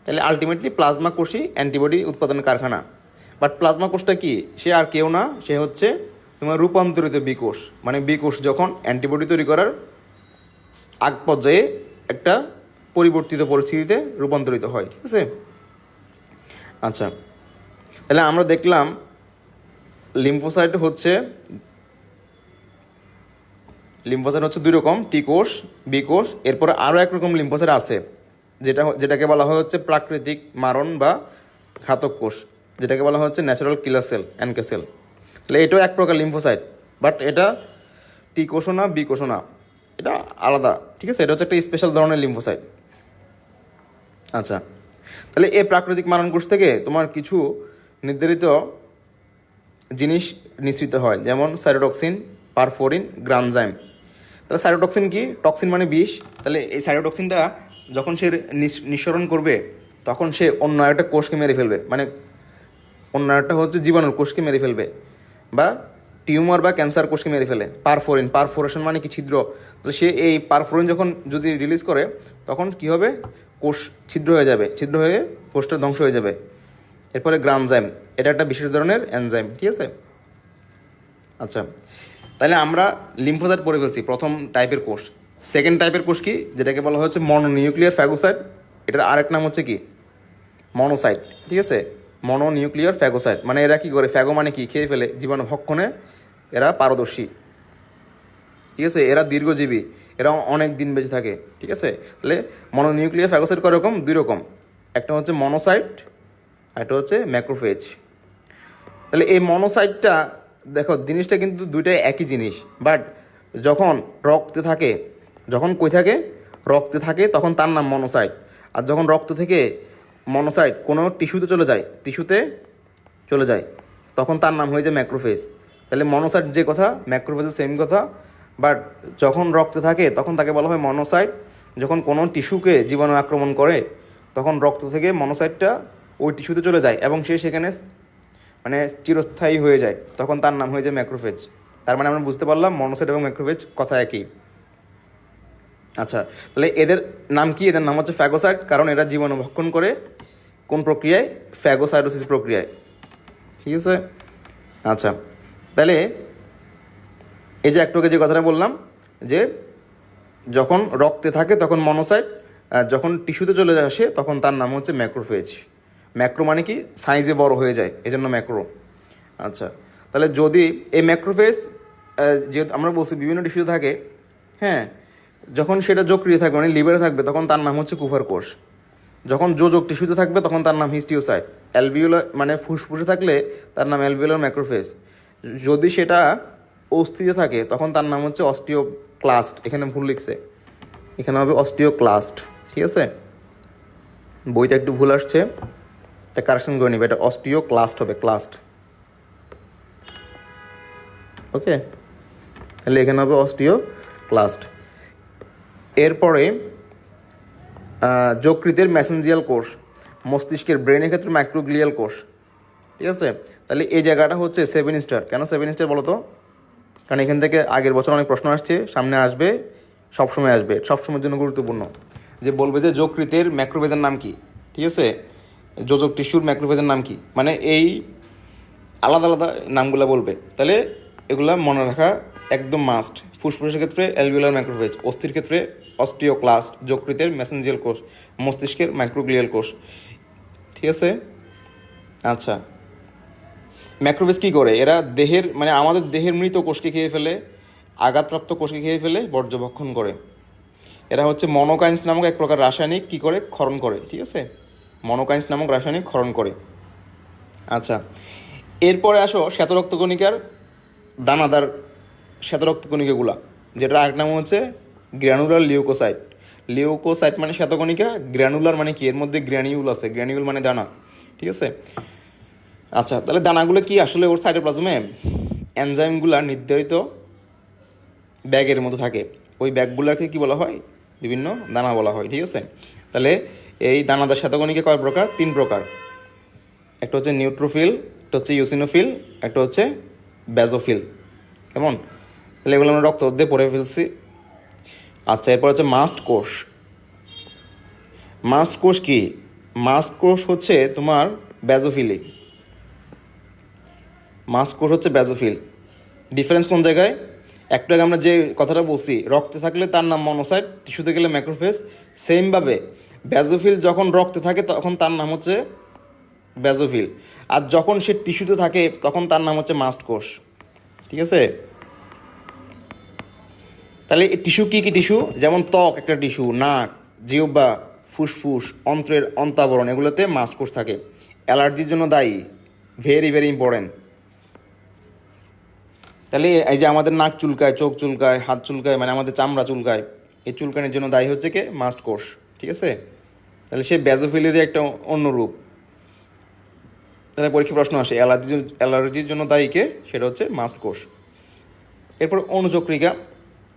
তাহলে আলটিমেটলি প্লাজমা কোষই অ্যান্টিবডি উৎপাদনের কারখানা। বাট প্লাজমা কোষটা কি? সে আর কেউ না, সে হচ্ছে তোমার রূপান্তরিত বি কোষ। মানে বি কোষ যখন অ্যান্টিবডি তৈরি করার আগ পর্যায়ে একটা পরিবর্তিত পরিস্থিতিতে রূপান্তরিত হয়, ঠিক আছে। আচ্ছা, তাহলে আমরা দেখলাম লিম্ফোসাইট হচ্ছে দুই রকম, টি কোষ, বি কোষ। এরপরে আরও একরকম লিম্ফোসাইট আছে যেটাকে বলা হয় হচ্ছে প্রাকৃতিক মারণ বা ঘাতক কোষ, যেটাকে বলা হচ্ছে natural killer sell, NK sell. তাহলে এটাও এক প্রকার লিম্ফোসাইট, বাট এটা টি কোষও না, বি কোষও না, এটা আলাদা, ঠিক আছে। এটা হচ্ছে একটা স্পেশাল ধরনের লিম্ফোসাইট। আচ্ছা, তাহলে এই প্রাকৃতিক মারণ কোষ থেকে তোমার কিছু নির্ধারিত জিনিস নিঃসৃত হয়, যেমন সাইটোটক্সিন, পারফোরিন, গ্রানজাইম। তাহলে সাইটোটক্সিন কি? টক্সিন মানে বিষ। তাহলে এই সাইটোটক্সিনটা যখন সে নিঃসরণ করবে তখন সে অন্য একটা কোষকে মেরে ফেলবে, মানে অন্য একটা হচ্ছে জীবাণুর কোষকে মেরে ফেলবে, বা টিউমার বা ক্যান্সার কোষকে মেরে ফেলে। পারফোরেশন মানে কি? ছিদ্র। তাহলে সে এই পারফোরিন যখন যদি রিলিজ করে তখন কি হবে? কোষ ছিদ্র হয়ে যাবে, ছিদ্র হয়ে কোষটা ধ্বংস হয়ে যাবে। এরপরে গ্রানজাইম, এটা একটা বিশেষ ধরনের এনজাইম, ঠিক আছে। আচ্ছা, তাহলে আমরা লিম্ফোসাইট পড়ে ফেলছি, প্রথম টাইপের কোষ। সেকেন্ড টাইপের কোষ কি? যেটাকে বলা হচ্ছে মনোনিউক্লিয়ার ফ্যাগোসাইট। এটার আরেক নাম হচ্ছে কি? মনোসাইট, ঠিক আছে। মনোনিউক্লিয়ার ফ্যাগোসাইট, মানে এরা কি করে? ফ্যাগো মানে কি? খেয়ে ফেলে, জীবাণু ভক্ষণে এরা পারদর্শী, ঠিক আছে। এরা দীর্ঘজীবী, এরা অনেক দিন বেঁচে থাকে, ঠিক আছে। তাহলে মনোনিউক্লিয়ার ফ্যাগোসাইট কয় রকম? দুই রকম, একটা হচ্ছে মনোসাইট, একটা হচ্ছে ম্যাক্রোফেজ। তাহলে এই মনোসাইটটা দেখো জিনিসটা কিন্তু দুইটাই একই জিনিস, বাট যখন রক্তে থাকে, যখন কই থাকে রক্তে থাকে তখন তার নাম মনোসাইট। আর যখন রক্ত থেকে মনোসাইট কোনো টিস্যুতে চলে যায় তখন তার নাম হয়ে যায় ম্যাক্রোফেজ। তাহলে মনোসাইট যে কথা, ম্যাক্রোফেজের সেম কথা, বাট যখন রক্তে থাকে তখন তাকে বলা হয় মনোসাইট। যখন কোনো টিস্যুকে জীবাণু আক্রমণ করে তখন রক্ত থেকে মনোসাইটটা ওই টিস্যুতে চলে যায় এবং সে সেখানে মানে চিরস্থায়ী হয়ে যায়, তখন তার নাম হয়ে যায় ম্যাক্রোফেজ। তার মানে আমরা বুঝতে পারলাম মনোসাইট এবং ম্যাক্রোফেজ কথা একই। আচ্ছা, তাহলে এদের নাম কি? এদের নাম হচ্ছে ফ্যাগোসাইট, কারণ এরা জীবাণু ভক্ষণ করে কোন প্রক্রিয়ায়? ফ্যাগোসাইটোসিস প্রক্রিয়ায়। ঠিক আছে। আচ্ছা, তাহলে এই যে একটু আগে যে কথাটা বললাম যে যখন রক্তে থাকে তখন মনোসাইট, যখন টিস্যুতে চলে আসে তখন তার নাম হচ্ছে ম্যাক্রোফেজ। ম্যাক্রো মানে কি? সাইজে বড় হয়ে যায়, এজন্য ম্যাক্রো। আচ্ছা, তাহলে যদি এই ম্যাক্রোফেজ যেহেতু আমরা বলছি বিভিন্ন টিস্যুতে থাকে, হ্যাঁ, যখন সেটা যকৃতে থাকবে মানে লিভারে থাকবে তখন তার নাম হচ্ছে কুফার কোষ। যখন যোজক টিস্যুতে থাকবে তখন তার নাম হিস্টিওসাইট। অ্যালভিওলার মানে ফুসফুসে থাকলে তার নাম অ্যালভিওলার ম্যাক্রোফেজ। যদি সেটা অস্থিতে থাকে তখন তার নাম হচ্ছে অস্টিওক্লাস্ট। এখানে ভুল লিখছে, এখানে হবে অস্টিওক্লাস্ট। ঠিক আছে, বইতে একটু ভুল আসছে, এটা কারেকশন করে নিবে, এটা অস্টিওক্লাস্ট হবে, ক্লাস্ট। ওকে, তাহলে এখানে হবে অস্টিওক্লাস্ট। এরপরে যকৃতের মেসেঞ্জিয়াল কোষ, মস্তিষ্কের ব্রেনের ক্ষেত্রে মাইক্রোগ্লিয়াল কোষ। ঠিক আছে, তাহলে এই জায়গাটা হচ্ছে 7 স্টার। কেন 7 স্টার বলো তো? কারণ এখান থেকে আগের বছর অনেক প্রশ্ন আসছে, সামনে আসবে, সবসময় আসবে, সবসময়ের জন্য গুরুত্বপূর্ণ। যে বলবে যে যকৃতের ম্যাক্রোফেজের নাম কি? ঠিক আছে, যোজক টিস্যুর ম্যাক্রোফেজের নাম কি? মানে এই আলাদা আলাদা নামগুলো বলবে, তাহলে এগুলা মনে রাখা একদম মাস্ট। ফুসফুসের ক্ষেত্রে অ্যালভিওলার ম্যাক্রোফেজ, অস্থির ক্ষেত্রে অস্টিওক্লাস্ট, যকৃতের মেসেঞ্জিয়াল কোষ, মস্তিষ্কের মাইক্রোগ্লিয়াল কোষ। ঠিক আছে। আচ্ছা, ম্যাক্রোফেজ কী করে? এরা দেহের মানে আমাদের দেহের মৃত কোষকে খেয়ে ফেলে, আঘাতপ্রাপ্ত কোষকে খেয়ে ফেলে, বর্জ্য ভক্ষণ করে। এরা হচ্ছে মনোকাইন্স নামক এক প্রকার রাসায়নিক কী করে? ক্ষরণ করে। ঠিক আছে, মনোকাইন্স নামক রাসায়নিক ক্ষরণ করে। আচ্ছা, এরপরে আসো শ্বেতরক্তকণিকার দানাদার শ্বেতরক্তকণিকাগুলা, যেটা আরেক নাম হচ্ছে গ্র্যানুলার লিউকোসাইট। লিউকোসাইট মানে শ্বেতকণিকা, গ্র্যানুলার মানে কি? এর মধ্যে গ্র্যানিউল আছে, গ্র্যানিউল মানে দানা। ঠিক আছে। আচ্ছা, তাহলে দানাগুলো কি? আসলে ওর সাইটোপ্লাজমে এনজাইমগুলা নির্ধারিত ব্যাগের মতো থাকে, ওই ব্যাগগুলোকে কি বলা হয়? বিভিন্ন দানা বলা হয়। ঠিক আছে, তাহলে এই দানাদার শ্বেতকণিকা কয় প্রকার? 3 প্রকার। একটা হচ্ছে নিউট্রোফিল, একটা হচ্ছে ইউসিনোফিল, একটা হচ্ছে ব্যাজোফিল। কেমন? তাহলে এগুলো আমরা রক্ত দিয়ে পড়ে ফেলছি। আচ্ছা, এরপর হচ্ছে মাস্ট কোষ। মাস্ট কোষ কি? মাস্ট কোষ হচ্ছে তোমার ব্যাজোফিলি। মাস্ট কোষ হচ্ছে ব্যাজোফিল। ডিফারেন্স কোন জায়গায়? একটু আগে আমরা যে কথাটা বলছি, রক্তে থাকলে তার নাম মনোসাইট, টিস্যুতে গেলে ম্যাক্রোফেজ। সেমভাবে ব্যাজোফিল যখন রক্তে থাকে তখন তার নাম হচ্ছে ব্যাজোফিল, আর যখন সে টিস্যুতে থাকে তখন তার নাম হচ্ছে মাস্ট কোষ। ঠিক আছে, তাহলে টিস্যু কী কী টিস্যু? যেমন ত্বক একটা টিস্যু, নাক, জিহ্বা, ফুসফুস, অন্ত্রের অন্তাবরণ, এগুলোতে মাস্ট কোষ থাকে। অ্যালার্জির জন্য দায়ী, ভেরি ভেরি ইম্পর্টেন্ট। তাহলে এই যে আমাদের নাক চুলকায়, চোখ চুলকায়, হাত চুলকায়, মানে আমাদের চামড়া চুলকায়, এই চুলকানির জন্য দায়ী হচ্ছে কে? মাস্ট কোষ। ঠিক আছে, তাহলে সে ব্যাজোফিলেরই একটা অন্য রূপ। তাহলে পরীক্ষা প্রশ্ন আসে অ্যালার্জির জন্য দায়ী কে? সেটা হচ্ছে মাস্ট কোষ। এরপর অণুচক্রিকা,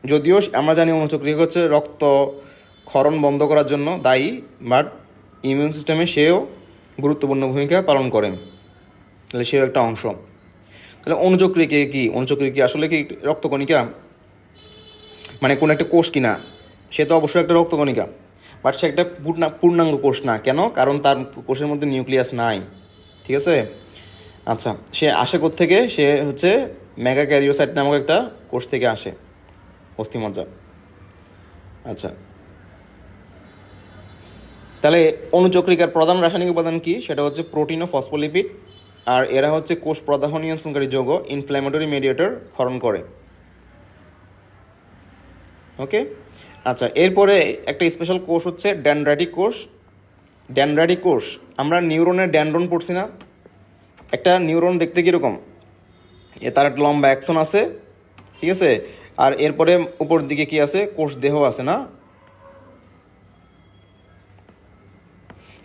যদিও আমরা জানি অণুচক্রিকা হচ্ছে রক্ত ক্ষরণ বন্ধ করার জন্য দায়ী, বাট ইমিউন সিস্টেমে সেও গুরুত্বপূর্ণ ভূমিকা পালন করে, তাহলে সেও একটা অংশ। তাহলে অণুচক্রিকা কি? অণুচক্রিকা আসলে কি রক্তকণিকা? মানে কোনো একটা কোষ কিনা? সে তো অবশ্যই একটা রক্তকণিকা, বাট সে একটা পূর্ণাঙ্গ কোষ না। কেন? কারণ তার কোষের মধ্যে নিউক্লিয়াস নাই। ঠিক আছে। আচ্ছা, সে আসে কোত্থেকে? সে হচ্ছে মেগাক্যারিওসাইট নামক একটা কোষ থেকে আসে, অস্থিমজ্জা। আচ্ছা, তাহলে অণুচক্রিকার প্রধান রাসায়নিক উপাদান কি? সেটা হচ্ছে প্রোটিন ও ফসফোলিপিড, আর এরা হচ্ছে কোষ প্রদাহ নিয়ন্ত্রণকারী যৌগ, ইনফ্ল্যামেটরি মিডিয়েটর ক্ষরণ করে। ওকে। আচ্ছা, এরপরে একটা স্পেশাল কোষ হচ্ছে ডেনড্রাইটিক কোষ। ডেনড্রাইটিক কোষ, আমরা নিউরনের ডেনড্রন পড়ছি না? একটা নিউরন দেখতে কীরকম, তার একটা লম্বা অ্যাকশন আছে, ঠিক আছে, আর এরপরে উপর দিকে কি আছে, কোষ দেহ আছে না।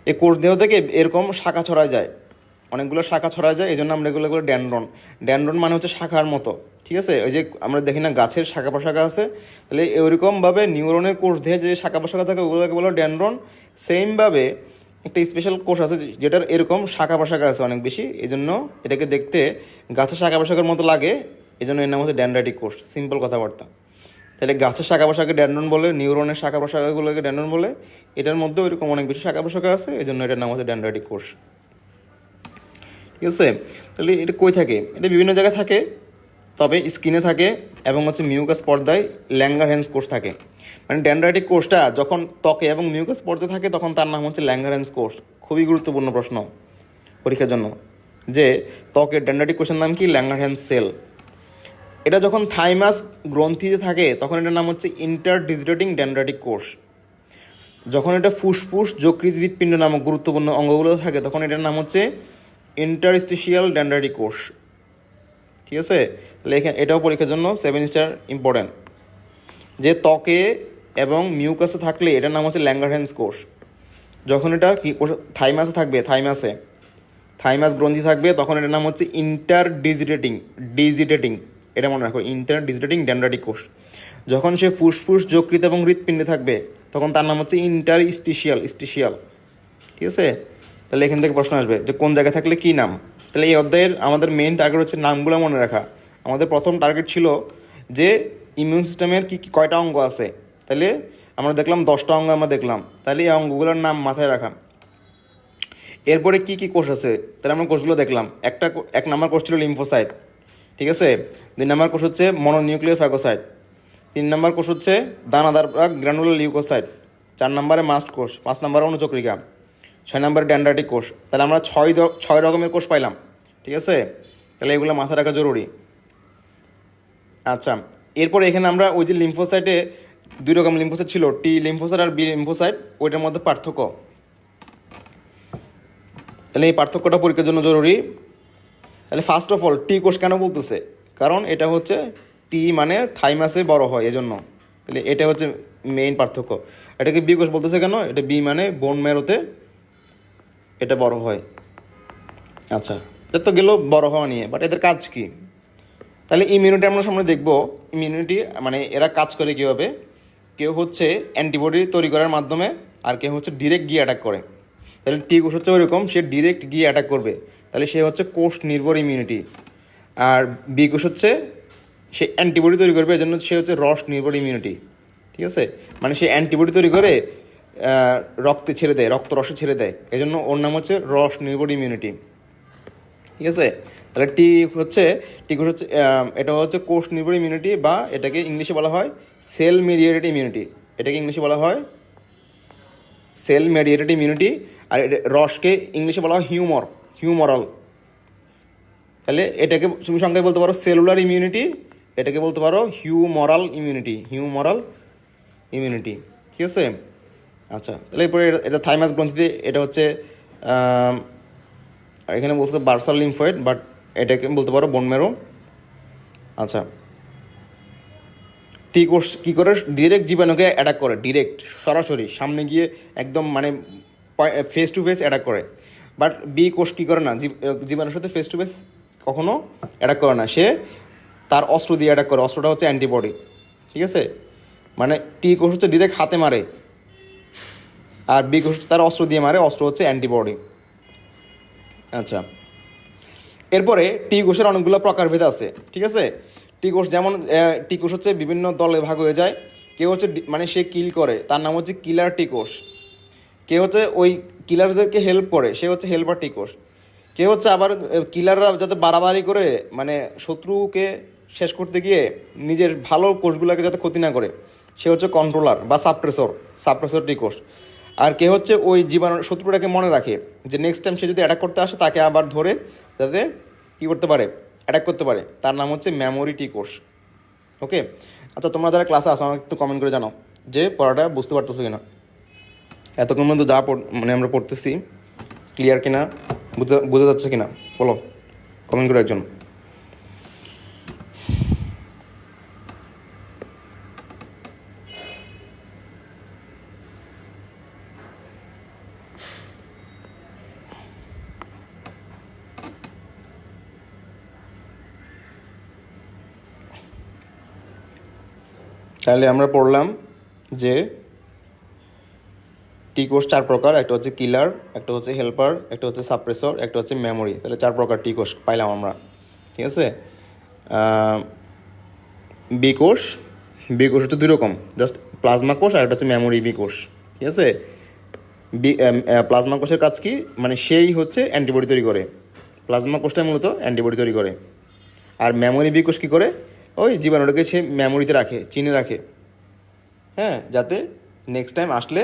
এই কোষ দেহ থেকে এরকম শাখা ছড়ায় যায়, অনেকগুলো শাখা ছড়ায় যায়, এই জন্য আমরা এগুলো ড্যানড্রন। ড্যানড্রন মানে হচ্ছে শাখার মতো, ঠিক আছে, ওই যে আমরা দেখি না গাছের শাখা প্রশাখা আছে, তাহলে ওইরকমভাবে নিউরনের কোষ দেহে যে শাখা প্রশাখা থাকে ওগুলোকে বলো ড্যানড্রন। সেমভাবে একটা স্পেশাল কোষ আছে যেটার এরকম শাখা প্রশাখা আছে অনেক বেশি, এই জন্য এটাকে দেখতে গাছের শাখা প্রশাখার মতো লাগে, এই জন্য এর নাম হচ্ছে ড্যানড্রাইটিক কোষ। সিম্পল কথাবার্তা। তাহলে গাছের শাখা প্রশাখাকে ড্যানড্রন বলে, নিউরনের শাখা প্রশাখাগুলোকে ড্যানড্রন বলে, এটার মধ্যে ওইরকম অনেক বেশি শাখা প্রশাখা আছে, এই জন্য এটার নাম হচ্ছে ড্যানড্রাইটিক কোষ, ঠিক আছে। তাহলে এটা কই থাকে, এটা বিভিন্ন জায়গায় থাকে, তবে স্কিনে থাকে এবং হচ্ছে মিউকাস পর্দায় ল্যাঙ্গারহ্যান্স কোষ থাকে। মানে ড্যানড্রাইটিক কোষটা যখন ত্বকে এবং মিউকাস পর্দায় থাকে তখন তার নাম হচ্ছে ল্যাঙ্গারহ্যান্স কোষ। খুবই গুরুত্বপূর্ণ প্রশ্ন পরীক্ষার জন্য, যে ত্বকের ড্যানড্রাইটিক কোষের নাম কি, ল্যাঙ্গারহ্যান্স সেল। এটা যখন থাইমাস গ্রন্থিতে থাকে তখন এটার নাম হচ্ছে ইন্টারডিজিটেটিং ড্যানড্রাইটিক কোষ। যখন এটা ফুসফুস যকৃৎ হৃৎপিণ্ড নামক গুরুত্বপূর্ণ অঙ্গগুলো থাকে তখন এটার নাম হচ্ছে ইন্টারস্টিশিয়াল ড্যানড্রাইটিক কোষ, ঠিক আছে। তাহলে এখানে এটাও পরীক্ষার জন্য 7 স্টার ইম্পর্টেন্ট, যে ত্বকে এবং মিউকাসে থাকলে এটার নাম হচ্ছে ল্যাঙ্গারহ্যান্স কোষ। যখন এটা কি থাইমাসে থাকবে, থাইমাস গ্রন্থি থাকবে তখন এটার নাম হচ্ছে ডিজিটেটিং, এটা মনে রাখো, ইন্টারডিজিটেটিং ড্যানড্রাইটিক কোষ। যখন সে ফুসফুস যকৃৎ এবং হৃৎপিণ্ডে থাকবে তখন তার নাম হচ্ছে ইস্টিশিয়াল, ঠিক আছে। তাহলে এখান থেকে প্রশ্ন আসবে যে কোন জায়গায় থাকলে কি নাম। তাহলে এই অধ্যায়ের আমাদের মেইন টার্গেট হচ্ছে নামগুলো মনে রাখা। আমাদের প্রথম টার্গেট ছিল যে ইমিউন সিস্টেমের কয়টা অঙ্গ আছে, তাহলে আমরা দেখলাম 10টা অঙ্গ আমরা দেখলাম, তাহলে এই অঙ্গগুলোর নাম মাথায় রাখা। এরপরে কি কি কোষ আছে, তাহলে আমরা কোষগুলো দেখলাম। এক নাম্বার কোষ ছিল লিম্ফোসাইট, ঠিক আছে। 2 নাম্বার কোষ হচ্ছে মনোনিউক্লিয়ার ফ্যাগোসাইট। 3 নাম্বার কোষ হচ্ছে দানাদার বা গ্রানুলার লিউকোসাইট। 4 নাম্বারে মাস্ট কোষ। 5 নাম্বারে অনুচক্রিকা। 6 নাম্বারে ড্যানড্রাইটিক কোষ। তাহলে আমরা 6 রকমের কোষ পাইলাম, ঠিক আছে। তাহলে এগুলো মাথায় রাখা জরুরি। আচ্ছা, এরপরে এখানে আমরা ওই যে লিম্ফোসাইটে 2 রকম লিম্ফোসাইট ছিল, টি লিম্ফোসাইট আর বি লিম্ফোসাইট, ওইটার মধ্যে পার্থক্য। তাহলে এই পার্থক্যটা পরীক্ষার জন্য জরুরি। তাহলে ফার্স্ট অফ অল টি কোষ কেন বলতেছে, কারণ এটা হচ্ছে টি মানে থাইমাসে বড় হয় এজন্য। তাহলে এটা হচ্ছে মেইন পার্থক্য। এটাকে বি কোষ বলতেছে কেন, এটা বি মানে বোন ম্যারোতে এটা বড় হয়। আচ্ছা, এটা তো গেল বড় হওয়া নিয়ে, বাট এদের কাজ কি। তাহলে ইমিউনিটি আমরা সামনে দেখব। ইমিউনিটি মানে এরা কাজ করে কীভাবে, কেউ হচ্ছে অ্যান্টিবডি তৈরি করার মাধ্যমে, আর কেউ হচ্ছে ডিরেক্ট গিয়ে অ্যাটাক করে। তাহলে টি কোষ হচ্ছে ওইরকম, সে ডিরেক্ট গিয়ে অ্যাটাক করবে, তাহলে সে হচ্ছে কোষ নির্ভর ইমিউনিটি। আর বি কোষ হচ্ছে সে অ্যান্টিবডি তৈরি করবে, এজন্য সে হচ্ছে রস নির্ভর ইমিউনিটি, ঠিক আছে। মানে সে অ্যান্টিবডি তৈরি করে রক্তে ছেড়ে দেয়, রক্তরসে ছেড়ে দেয়, এজন্য ওর নাম হচ্ছে রস নির্ভর ইমিউনিটি, ঠিক আছে। তাহলে টি কোষ হচ্ছে এটা হচ্ছে কোষ নির্ভর ইমিউনিটি, বা এটাকে ইংলিশে বলা হয় সেল মেডিয়েটেড ইমিউনিটি। এটাকে ইংলিশে বলা হয় সেল মেডিয়েটেড ইমিউনিটি, আর রসকে ইংলিশে বলা হয় হিউমরাল। তাহলে এটাকে তুমি সংখ্যায় বলতে পারো সেলুলার ইমিউনিটি, এটাকে বলতে পারো হিউমরাল ইমিউনিটি, ঠিক আছে। আচ্ছা, তাহলে এরপরে এটা থাইমাস গ্রন্থিতে, এটা হচ্ছে এখানে বলছে বার্সাল লিম্ফয়েড, বাট এটাকে বলতে পারো বোন ম্যারো। আচ্ছা, টি কোষ কী করে ডিরেক্ট জীবাণুকে অ্যাটাক করে, ডিরেক্ট সরাসরি সামনে গিয়ে একদম মানে ফেস টু ফেস অ্যাটাক করে। বাট বি কোষ কী করে না, জীবাণুর সাথে ফেস টু ফেস কখনো অ্যাটাক করে না, সে তার অস্ত্র দিয়ে অ্যাটাক করে, অস্ত্রটা হচ্ছে অ্যান্টিবডি, ঠিক আছে। মানে টি কোষ হচ্ছে ডিরেক্ট হাতে মারে, আর বি কোষ হচ্ছে তার অস্ত্র দিয়ে মারে, অস্ত্র হচ্ছে অ্যান্টিবডি। আচ্ছা, এরপরে টি কোষের অনেকগুলো প্রকারভেদ আছে, ঠিক আছে। টি কোষ হচ্ছে বিভিন্ন দলে ভাগ হয়ে যায়। কেউ হচ্ছে মানে সে কিল করে, তার নাম হচ্ছে কিলার টি কোষ। কেউ হচ্ছে ওই কিলারদেরকে হেল্প করে, সে হচ্ছে হেল্পার টি কোষ। কেউ হচ্ছে আবার কিলাররা যাতে বাড়াবাড়ি করে মানে শত্রুকে শেষ করতে গিয়ে নিজের ভালো কোষগুলোকে যাতে ক্ষতি না করে, সে হচ্ছে কন্ট্রোলার বা সাপ্রেসর টি কোষ। আর কে হচ্ছে ওই শত্রুটাকে মনে রাখে যে নেক্সট টাইম সে যদি অ্যাটাক করতে আসে তাকে আবার ধরে যাতে কী করতে পারে, অ্যাটাক করতে পারে, তার নাম হচ্ছে মেমোরি টি কোষ। ওকে। আচ্ছা, তোমরা যারা ক্লাসে আসো আমাকে একটু কমেন্ট করে জানাও যে পড়াটা বুঝতে পারতেছো কিনা, এতক্ষণ পর্যন্ত যা মানে আমরা পড়তেছি ক্লিয়ার কিনা, বোঝা যাচ্ছে কিনা বলো। কমেন্ট করে একজন। তাহলে আমরা পড়লাম যে টি কোষ 4 প্রকার, একটা হচ্ছে কিলার, একটা হচ্ছে হেল্পার, একটা হচ্ছে সাপ্রেসর, একটা হচ্ছে মেমোরি। তাহলে 4 প্রকার টি কোষ পাইলাম আমরা, ঠিক আছে। বি কোষ, বি কোষ হচ্ছে 2 রকম, জাস্ট প্লাজমা কোষ আর একটা হচ্ছে মেমোরি বি কোষ, ঠিক আছে। প্লাজমা কোষের কাজ কি, মানে সেই হচ্ছে অ্যান্টিবডি তৈরি করে, প্লাজমা কোষটা মূলত অ্যান্টিবডি তৈরি করে। আর মেমোরি বি কোষ কী করে, ওই জীবাণুটাকে সে মেমোরিতে রাখে, চিনে রাখে, হ্যাঁ, যাতে নেক্সট টাইম আসলে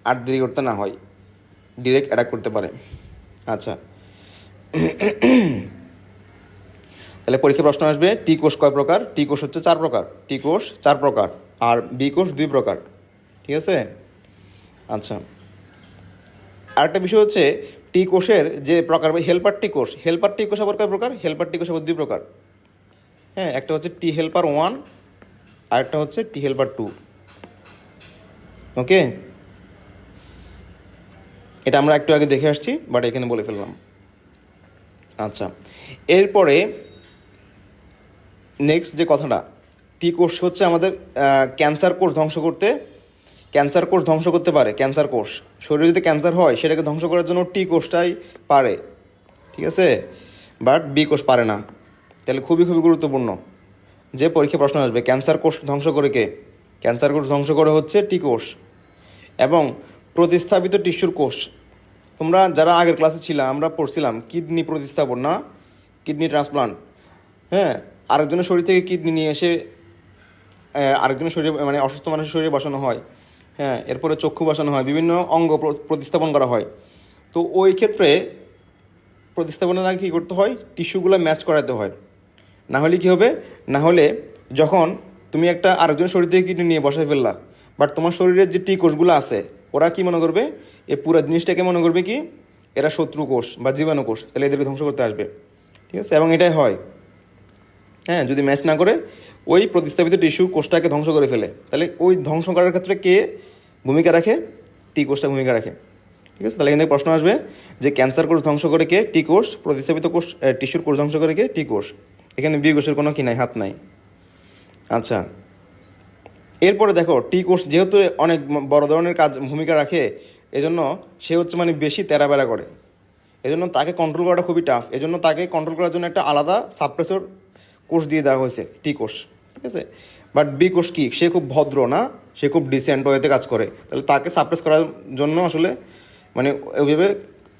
আর দেরি করতে না হয়, ডিরেক্ট অ্যাটাক করতে পারে। আচ্ছা, তাহলে পরীক্ষা প্রশ্ন আসবে টি কোষ কয় প্রকার। টি কোষ হচ্ছে 4 প্রকার, টি কোষ 4 প্রকার, আর বি কোষ 2 প্রকার, ঠিক আছে। আচ্ছা, আরেকটা বিষয় হচ্ছে টি কোষের যে প্রকার, হেল্পার টি কোষ, হেল্পার টি কোষ আবার কয় প্রকার, হেল্পার টি কোষ আবার 2 প্রকার, হ্যাঁ, একটা হচ্ছে টি হেল্পার 1 আর একটা হচ্ছে টি হেল্পার 2। ওকে, এটা আমরা একটু আগে দেখে আসছি, বাট এখানে বলে ফেললাম। আচ্ছা, এরপরে নেক্সট যে কথাটা, টি কোষ হচ্ছে আমাদের ক্যান্সার কোষ ধ্বংস করতে, ক্যান্সার কোষ ধ্বংস করতে পারে। ক্যান্সার কোষ, শরীরে যদি ক্যান্সার হয় সেটাকে ধ্বংস করার জন্য টি কোষটাই পারে, ঠিক আছে, বাট বি কোষ পারে না। তাহলে খুবই খুবই গুরুত্বপূর্ণ যে পরীক্ষা প্রশ্ন আসবে ক্যান্সার কোষ ধ্বংস করে কে, ক্যান্সার কোষ ধ্বংস করে হচ্ছে টি কোষ। এবং প্রতিস্থাপিত টিস্যুর কোষ, তোমরা যারা আগের ক্লাসে ছিলাম আমরা পড়ছিলাম কিডনি প্রতিস্থাপন, না কিডনি ট্রান্সপ্লান্ট, হ্যাঁ, আরেকজনের শরীর থেকে কিডনি নিয়ে এসে আরেকজনের শরীরে, মানে অসুস্থ মানুষের শরীরে বসানো হয়, হ্যাঁ, এরপরে চক্ষু বসানো হয়, বিভিন্ন অঙ্গ প্রতিস্থাপন করা হয়। তো ওই ক্ষেত্রে প্রতিস্থাপনের আগে কী করতে হয়, টিস্যুগুলো ম্যাচ করাতে হয়, না হলে কী হবে, না হলে যখন তুমি একটা আরেকজনের শরীর থেকে কিডনি নিয়ে বসাই ফেললা, বাট তোমার শরীরের যে টি কোষগুলো আছে ওরা কি মনে করবে, এই পুরো জিনিসটাকে মনে করবে কি এরা শত্রু কোষ বা জীবাণু কোষ, তাহলে এদেরকে ধ্বংস করতে আসবে, ঠিক আছে। এবং এটাই হয়, হ্যাঁ, যদি ম্যাচ না করে ওই প্রতিস্থাপিত টিস্যু কোষটাকে ধ্বংস করে ফেলে, তাহলে ওই ধ্বংস করার ক্ষেত্রে কে ভূমিকা রাখে, টি কোষটা ভূমিকা রাখে, ঠিক আছে। তাহলে এখানে প্রশ্ন আসবে যে ক্যান্সার কোষ ধ্বংস করে কে, টি কোষ, প্রতিস্থাপিত কোষ টিস্যুর কোষ ধ্বংস করে কে, টি কোষ। এখানে বি কোষের কোনো কি নাই, হাত নাই। আচ্ছা, এরপরে দেখো টি কোষ যেহেতু অনেক বড় ধরনের কাজ ভূমিকা রাখে, এজন্য সে হচ্ছে মানে বেশি তেরাবেড়া করে, এজন্য তাকে কন্ট্রোল করাটা খুবই টাফ। এজন্য তাকে কন্ট্রোল করার জন্য একটা আলাদা সাপ্রেসর কোষ দিয়ে দেওয়া হয়েছে, টি কোষ, ঠিক আছে। বাট বি কোষ কি, সে খুব ভদ্র না, সে খুব ডিসেন্ট ওয়েতে কাজ করে, তাহলে তাকে সাপ্রেস করার জন্য আসলে মানে ওইভাবে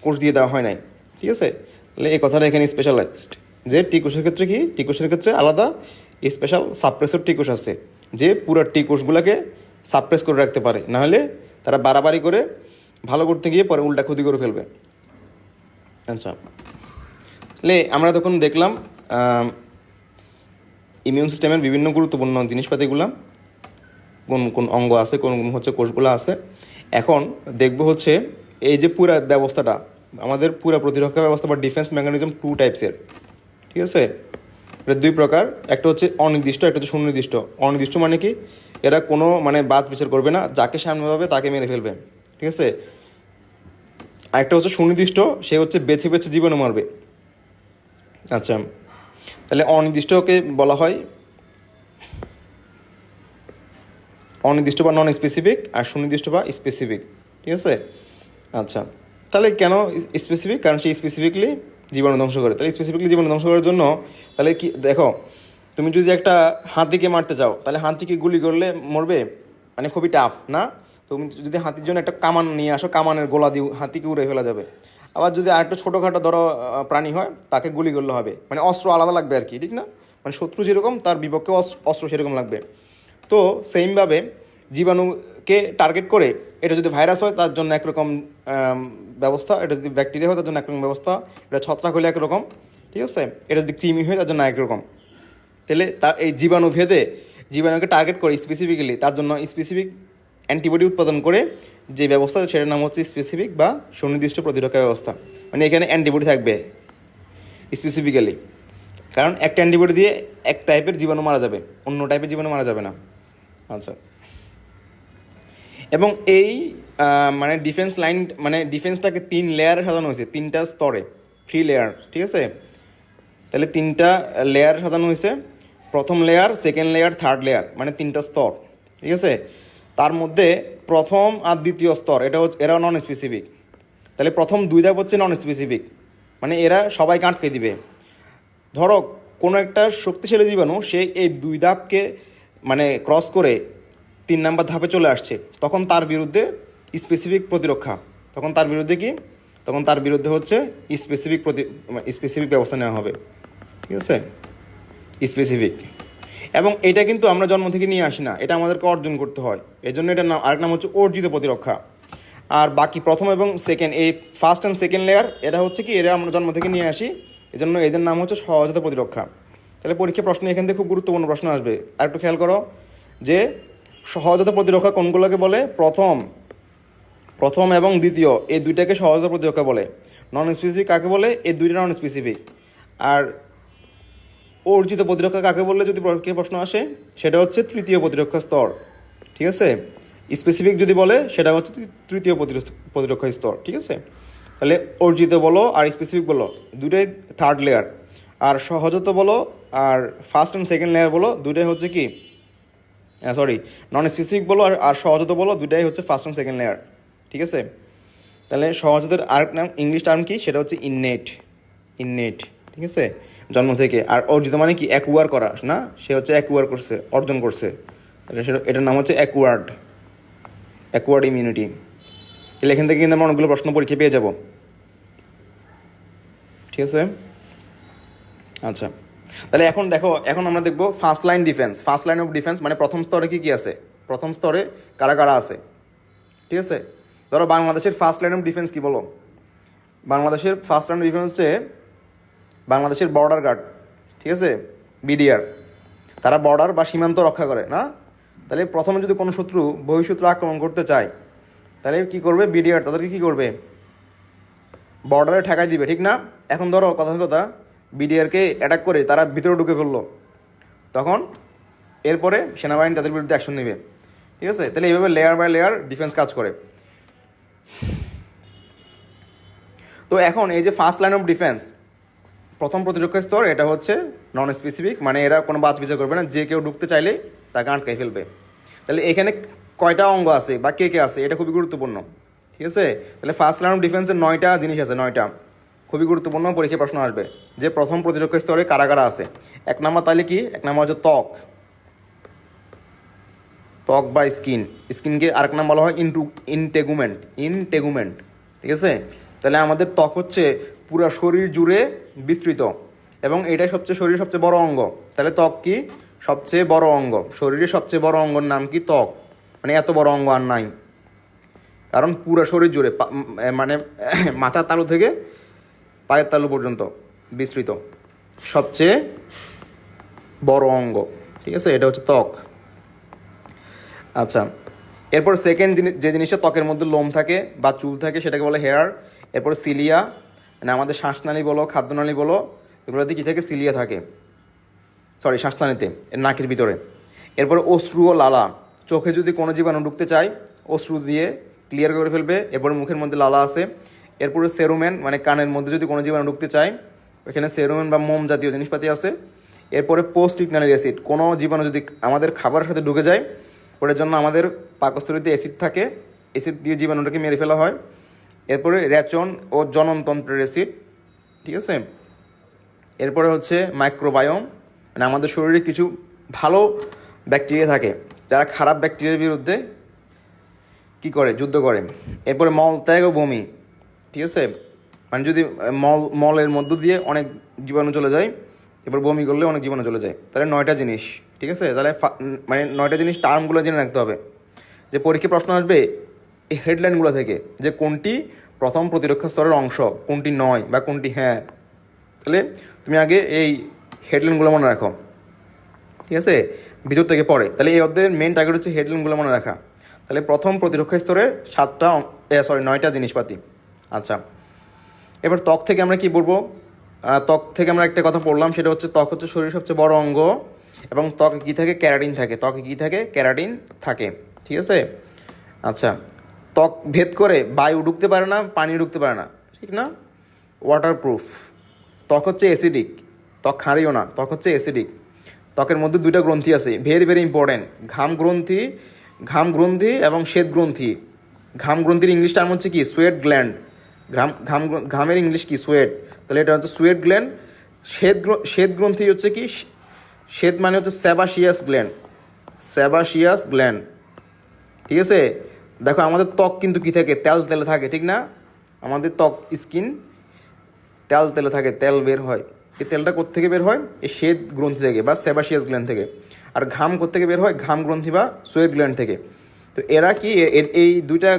কোষ দিয়ে দেওয়া হয় নাই, ঠিক আছে। তাহলে এই কথাটা এখানে স্পেশালাইজড যে টি কোষের ক্ষেত্রে কি, টি কোষের ক্ষেত্রে আলাদা স্পেশাল সাপ্রেসর টি কোষ আছে, যে পুরো টি কোষগুলোকে সাপ্রেস করে রাখতে পারে, নাহলে তারা বাড়াবাড়ি করে ভালো করতে গিয়ে পরে উল্টা ক্ষতি করে ফেলবে। আচ্ছা, তাহলে আমরা তখন দেখলাম ইমিউন সিস্টেমের বিভিন্ন গুরুত্বপূর্ণ জিনিসপাতিগুলো, কোন কোন অঙ্গ আছে, কোন কোন হচ্ছে কোষগুলো আছে। এখন দেখব হচ্ছে এই যে পুরা ব্যবস্থাটা, আমাদের পুরা প্রতিরক্ষা ব্যবস্থা বা ডিফেন্স মেকানিজম 2 টাইপসের, ঠিক আছে। এটা 2 প্রকার, একটা হচ্ছে অনির্দিষ্ট, একটা হচ্ছে সুনির্দিষ্ট। অনির্দিষ্ট মানে কি, এরা কোনো মানে বাদ বিচার করবে না, যাকে সামনে পাবে তাকে মেরে ফেলবে, ঠিক আছে। আরেকটা হচ্ছে সুনির্দিষ্ট, সে হচ্ছে বেছে বেছে জীবাণু মারবে। আচ্ছা, তাহলে অনির্দিষ্টকে বলা হয় অনির্দিষ্ট বা নন স্পেসিফিক, আর সুনির্দিষ্ট বা স্পেসিফিক, ঠিক আছে। আচ্ছা, তাহলে কেন স্পেসিফিক, কারণ সে স্পেসিফিকলি জীবাণু ধ্বংস করে। তাহলে স্পেসিফিকলি জীবাণু ধ্বংস করার জন্য তাহলে কি, দেখো তুমি যদি একটা হাতিকে মারতে চাও, তাহলে হাতিকে গুলি করলে মরবে, মানে খুবই টাফ না। তুমি যদি হাতির জন্য একটা কামান নিয়ে আসো, কামানের গোলা দিয়ে হাতিকে উড়ে ফেলা যাবে। আবার যদি আরেকটা ছোটোখাটো ধরো প্রাণী হয়, তাকে গুলি করলে হবে, মানে অস্ত্র আলাদা লাগবে আর কি, ঠিক না, মানে শত্রু যেরকম তার বিপক্ষে অস্ত্র সেরকম লাগবে। তো সেমভাবে জীবাণুকে টার্গেট করে, এটা যদি ভাইরাস হয় তার জন্য একরকম ব্যবস্থা, এটা যদি ব্যাকটেরিয়া হয় তার জন্য একরকম ব্যবস্থা, এটা ছত্রাক হলে একরকম, ঠিক আছে, এটা যদি কৃমি হয় তার জন্য একরকম। তাহলে তার এই জীবাণু ভেদে জীবাণুকে টার্গেট করে স্পেসিফিক্যালি তার জন্য স্পেসিফিক অ্যান্টিবডি উৎপাদন করে যে ব্যবস্থা, সেটার নাম হচ্ছে স্পেসিফিক বা সুনির্দিষ্ট প্রতিরক্ষা ব্যবস্থা। মানে এখানে অ্যান্টিবডি থাকবে, স্পেসিফিক্যালি, কারণ একটা অ্যান্টিবডি দিয়ে এক টাইপের জীবাণু মারা যাবে, অন্য টাইপের জীবাণু মারা যাবে না। আচ্ছা, এবং এই মানে ডিফেন্স লাইন, মানে ডিফেন্সটাকে 3 লেয়ারে সাজানো হয়েছে, 3টা স্তরে, 3 লেয়ার, ঠিক আছে? তাহলে 3টা লেয়ার সাজানো হয়েছে, প্রথম layer, second layer, third layer, মানে 3টা স্তর, ঠিক আছে? তার মধ্যে প্রথম আর দ্বিতীয় স্তর এটা হচ্ছে, এরা নন স্পেসিফিক। তাহলে প্রথম 2 ধাপ হচ্ছে নন স্পেসিফিক, মানে এরা সবাইকে আটকে দিবে। ধরো কোনো একটা শক্তিশালী জীবাণু সে এই 2 ধাপকে মানে ক্রস করে 3 নাম্বার ধাপে চলে আসছে, তখন তার বিরুদ্ধে স্পেসিফিক প্রতিরক্ষা, তখন তার বিরুদ্ধে কি, তখন তার বিরুদ্ধে হচ্ছে স্পেসিফিক ব্যবস্থা নেওয়া হবে, ঠিক আছে? স্পেসিফিক। এবং এটা কিন্তু আমরা জন্ম থেকে নিয়ে আসি না, এটা আমাদেরকে অর্জন করতে হয়, এই জন্য এটার নাম, আরেক নাম হচ্ছে অর্জিত প্রতিরক্ষা। আর বাকি প্রথম এবং সেকেন্ড, এই ফার্স্ট অ্যান্ড সেকেন্ড লেয়ার, এটা হচ্ছে কি, এরা আমরা জন্ম থেকে নিয়ে আসি, এজন্য এদের নাম হচ্ছে সহজাত প্রতিরক্ষা। তাহলে পরীক্ষা প্রশ্ন এখান থেকে খুব গুরুত্বপূর্ণ প্রশ্ন আসবে। আর একটু খেয়াল করো যে সহজাত প্রতিরক্ষা কোনগুলোকে বলে, প্রথম এবং দ্বিতীয় এই দুইটাকে সহজাত প্রতিরক্ষা বলে। নন স্পেসিফিক কাকে বলে, এই দুইটা নন স্পেসিফিক। আর অর্জিত প্রতিরক্ষা কাকে বললে যদি পরীক্ষায় প্রশ্ন আসে, সেটা হচ্ছে তৃতীয় প্রতিরক্ষা স্তর, ঠিক আছে? স্পেসিফিক যদি বলে সেটা হচ্ছে তৃতীয় প্রতিরক্ষা স্তর, ঠিক আছে? তাহলে অর্জিত বলো আর স্পেসিফিক বলো, দুটোই থার্ড লেয়ার। আর সহজাত বলো আর ফার্স্ট অ্যান্ড সেকেন্ড লেয়ার বলো, দুটোই হচ্ছে কি, সরি, নন স্পেসিফিক বলো আর সহজাত বলো, দুটাই হচ্ছে ফার্স্ট অ্যান্ড সেকেন্ড লেয়ার, ঠিক আছে? তাহলে সহজাতের আরেক নাম, ইংলিশ টার্ম কি, সেটা হচ্ছে ইননেট, ঠিক আছে? জন্ম থেকে। আর অর্জিত মানে কি, অ্যাকুয়ার করা না, সে হচ্ছে অ্যাকুয়ার করছে, অর্জন করছে, তাহলে সেটা, এটার নাম হচ্ছে অ্যাকুয়ার্ড ইমিউনিটি। তাহলে এখান থেকে কিন্তু আমরা অনেকগুলো প্রশ্ন পরীক্ষা পেয়ে যাব, ঠিক আছে? আচ্ছা, তাহলে এখন দেখো, এখন আমরা দেখবো ফার্স্ট লাইন অফ ডিফেন্স, মানে প্রথম স্তরে কি কি আছে, প্রথম স্তরে কারা কারা আছে, ঠিক আছে? ধরো বাংলাদেশের ফার্স্ট লাইন অফ ডিফেন্স কি বলো? বাংলাদেশের ফার্স্ট লাইন অফ ডিফেন্স হচ্ছে বাংলাদেশের বর্ডার গার্ড, ঠিক আছে? বিডিআর, তারা বর্ডার বা সীমান্ত রক্ষা করে না? তাহলে প্রথমে যদি কোনো বহিঃশত্রু আক্রমণ করতে চায়, তাহলে কি করবে বিডিআর, তাদেরকে কি করবে, বর্ডারে ঠেকাই দিবে, ঠিক না? এখন ধরো কথা বিডিআরকে অ্যাটাক করে তারা ভিতরে ঢুকে ফেললো, তখন এরপরে সেনাবাহিনী তাদের বিরুদ্ধে অ্যাকশন নেবে, ঠিক আছে? তাহলে এইভাবে লেয়ার বাই লেয়ার ডিফেন্স কাজ করে। তো এখন এই যে ফার্স্ট লাইন অফ ডিফেন্স, প্রথম প্রতিরক্ষা স্তর, এটা হচ্ছে নন স্পেসিফিক, মানে এরা কোনো বাদ বিচার করবে না, যে কেউ ঢুকতে চাইলে তাকে আটকাই ফেলবে। তাহলে এখানে কয়টা অঙ্গ আছে বা কে কে আছে, এটা খুবই গুরুত্বপূর্ণ, ঠিক আছে? তাহলে ফার্স্ট লাইন অফ ডিফেন্সের 9টা জিনিস আছে, 9টা খুবই গুরুত্বপূর্ণ, পরীক্ষায় প্রশ্ন আসবে যে প্রথম প্রতিরক্ষা স্তরে কারা কারা আছে। 1 নম্বর তাহলে কি, 1 নম্বর হচ্ছে ত্বক বা স্কিনকে আরেক নাম বলা হয় ইনটেগুমেন্ট, ঠিক আছে? তাহলে আমাদের ত্বক হচ্ছে পুরো শরীর জুড়ে বিস্তৃত, এবং এটাই শরীরের সবচেয়ে বড় অঙ্গ। তাহলে ত্বক কি, সবচেয়ে বড় অঙ্গ, শরীরের সবচেয়ে বড় অঙ্গর নাম কি, ত্বক। মানে এত বড় অঙ্গ আর নাই, কারণ পুরো শরীর জুড়ে, মানে মাথার তালু থেকে পায়ের তালু পর্যন্ত বিস্তৃত, সবচেয়ে বড় অঙ্গ, ঠিক আছে? এটা হচ্ছে ত্বক। আচ্ছা, এরপর সেকেন্ড যে জিনিসটা ত্বকের মধ্যে লোম থাকে বা চুল থাকে, সেটাকে বলে হেয়ার। এরপর সিলিয়া, মানে আমাদের শ্বাসনালী বলো, খাদ্যনালী বলো, এগুলোতে কী থাকে, সিলিয়া থাকে, শ্বাসনালীতে, নাকের ভিতরে। এরপর অশ্রু ও লালা, চোখে যদি কোনো জীবাণু ঢুকতে চায়, অশ্রু দিয়ে ক্লিয়ার করে ফেলবে। এরপরে মুখের মধ্যে লালা আছে। এরপরে সেরুমেন, মানে কানের মধ্যে যদি কোনো জীবাণু ঢুকতে চায়, এখানে সেরুমেন বা মোম জাতীয় জিনিসপাতি আছে। এরপরে পোস্ট ইগনালিক অ্যাসিড, কোনো জীবাণু যদি আমাদের খাবারের সাথে ঢুকে যায়, ওটার জন্য আমাদের পাকস্থলীতে অ্যাসিড থাকে, অ্যাসিড দিয়ে জীবাণুটাকে মেরে ফেলা হয়। এরপরে রেচন ও জননতন্ত্রের অ্যাসিড, ঠিক আছে? এরপরে হচ্ছে মাইক্রোবায়োম, মানে আমাদের শরীরে কিছু ভালো ব্যাকটেরিয়া থাকে, যারা খারাপ ব্যাকটেরিয়ার বিরুদ্ধে কী করে, যুদ্ধ করে। এরপরে মলত্যাগ ও বমি, ঠিক আছে? মানে যদি মলের মধ্য দিয়ে অনেক জীবাণু চলে যায়, এবার বমি করলে অনেক জীবাণু চলে যায়। তাহলে 9টা জিনিস, ঠিক আছে? তাহলে মানে 9টা জিনিস টার্মগুলো জেনে রাখতে হবে, যে পরীক্ষা প্রশ্ন আসবে এই হেডলাইনগুলো থেকে, যে কোনটি প্রথম প্রতিরক্ষা স্তরের অংশ, কোনটি নয়, বা কোনটি হ্যাঁ। তাহলে তুমি আগে এই হেডলাইনগুলো মনে রাখো, ঠিক আছে, ভিতর থেকে পড়ে। তাহলে এই অধ্যায়ের মেন টার্গেট হচ্ছে হেডলাইনগুলো মনে রাখা। তাহলে প্রথম প্রতিরক্ষা স্তরের 9টা জিনিসপাতি। আচ্ছা, এবার ত্বক থেকে আমরা কি বলবো, ত্বক থেকে আমরা একটা কথা পড়লাম, সেটা হচ্ছে ত্বক হচ্ছে শরীরের সবচেয়ে বড় অঙ্গ, এবং ত্বকে কী থাকে, ক্যারাটিন থাকে। ত্বকে কী থাকে, ক্যারাটিন থাকে, ঠিক আছে। আচ্ছা, ত্বক ভেদ করে বায়ু ঢুকতে পারে না, পানি ঢুকতে পারে না, ঠিক না? ওয়াটারপ্রুফ। ত্বক হচ্ছে অ্যাসিডিক, ত্বক ক্ষারীয় না, ত্বক হচ্ছে অ্যাসিডিক। ত্বকের মধ্যে দুইটা গ্রন্থি আছে, ভেরি ভেরি ইম্পর্টেন্ট, ঘাম গ্রন্থি এবং শ্বেত গ্রন্থি। ঘাম গ্রন্থির ইংলিশ টার্ম হচ্ছে কি, সোয়েট গ্ল্যান্ড। ঘামের ইংলিশ কি, সোয়েট, তাহলে এটা হচ্ছে সোয়েট গ্ল্যান্ড। শ্বেত গ্রন্থি হচ্ছে কি, শ্বেত মানে হচ্ছে সেবাসিয়াস গ্ল্যান্ড, সেবাসিয়াস গ্ল্যান্ড, ঠিক আছে। দেখো আমাদের ত্বক কিন্তু কী থাকে, তেল তেলে থাকে, ঠিক না? আমাদের ত্বক স্কিন তেল তেলে থাকে, তেল বের হয়। এই তেলটা কোত্থেকে বের হয়, এই শ্বেত গ্রন্থি থেকে বা সেবাসিয়াস গ্ল্যান্ড থেকে। আর ঘাম কোত্থেকে বের হয়, ঘাম গ্রন্থি বা সোয়েট গ্ল্যান্ড থেকে। তো এরা কি, এই দুইটা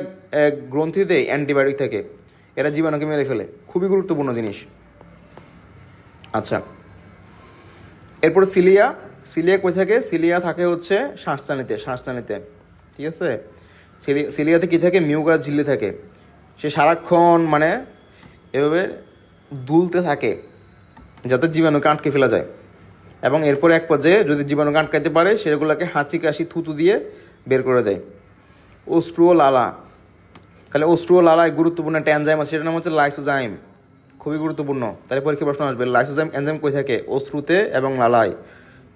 গ্রন্থিতে অ্যান্টিবায়োটিক থাকে, এরা জীবাণুকে মেরে ফেলে, খুবই গুরুত্বপূর্ণ জিনিস। আচ্ছা, এরপর সিলিয়া। সিলিয়া কই থাকে, সিলিয়া থাকে হচ্ছে শ্বাসনালীতে, ঠিক আছে। সিলিয়াতে কী থাকে, মিউকাস ঝিল্লি থাকে। সে সারাক্ষণ মানে এভাবে দুলতে থাকে যাতে জীবাণুকে আটকে ফেলা যায়, এবং এরপরে এক পর্যায়ে যদি জীবাণুকে আটকাইতে পারে সেগুলোকে হাঁচি কাশি থুতু দিয়ে বের করে দেয়। ওস্ট্রুও লালা, তাহলে ওস্ট্রুও লালায় গুরুত্বপূর্ণ একটা এনজাইম আছে, সেটার নাম হচ্ছে লাইসোজাইম, খুবই গুরুত্বপূর্ণ। তাহলে পরীক্ষা প্রশ্ন আসবে, লাইসোজাইম এনজাইম কই থাকে, অশ্রুতে এবং লালায়,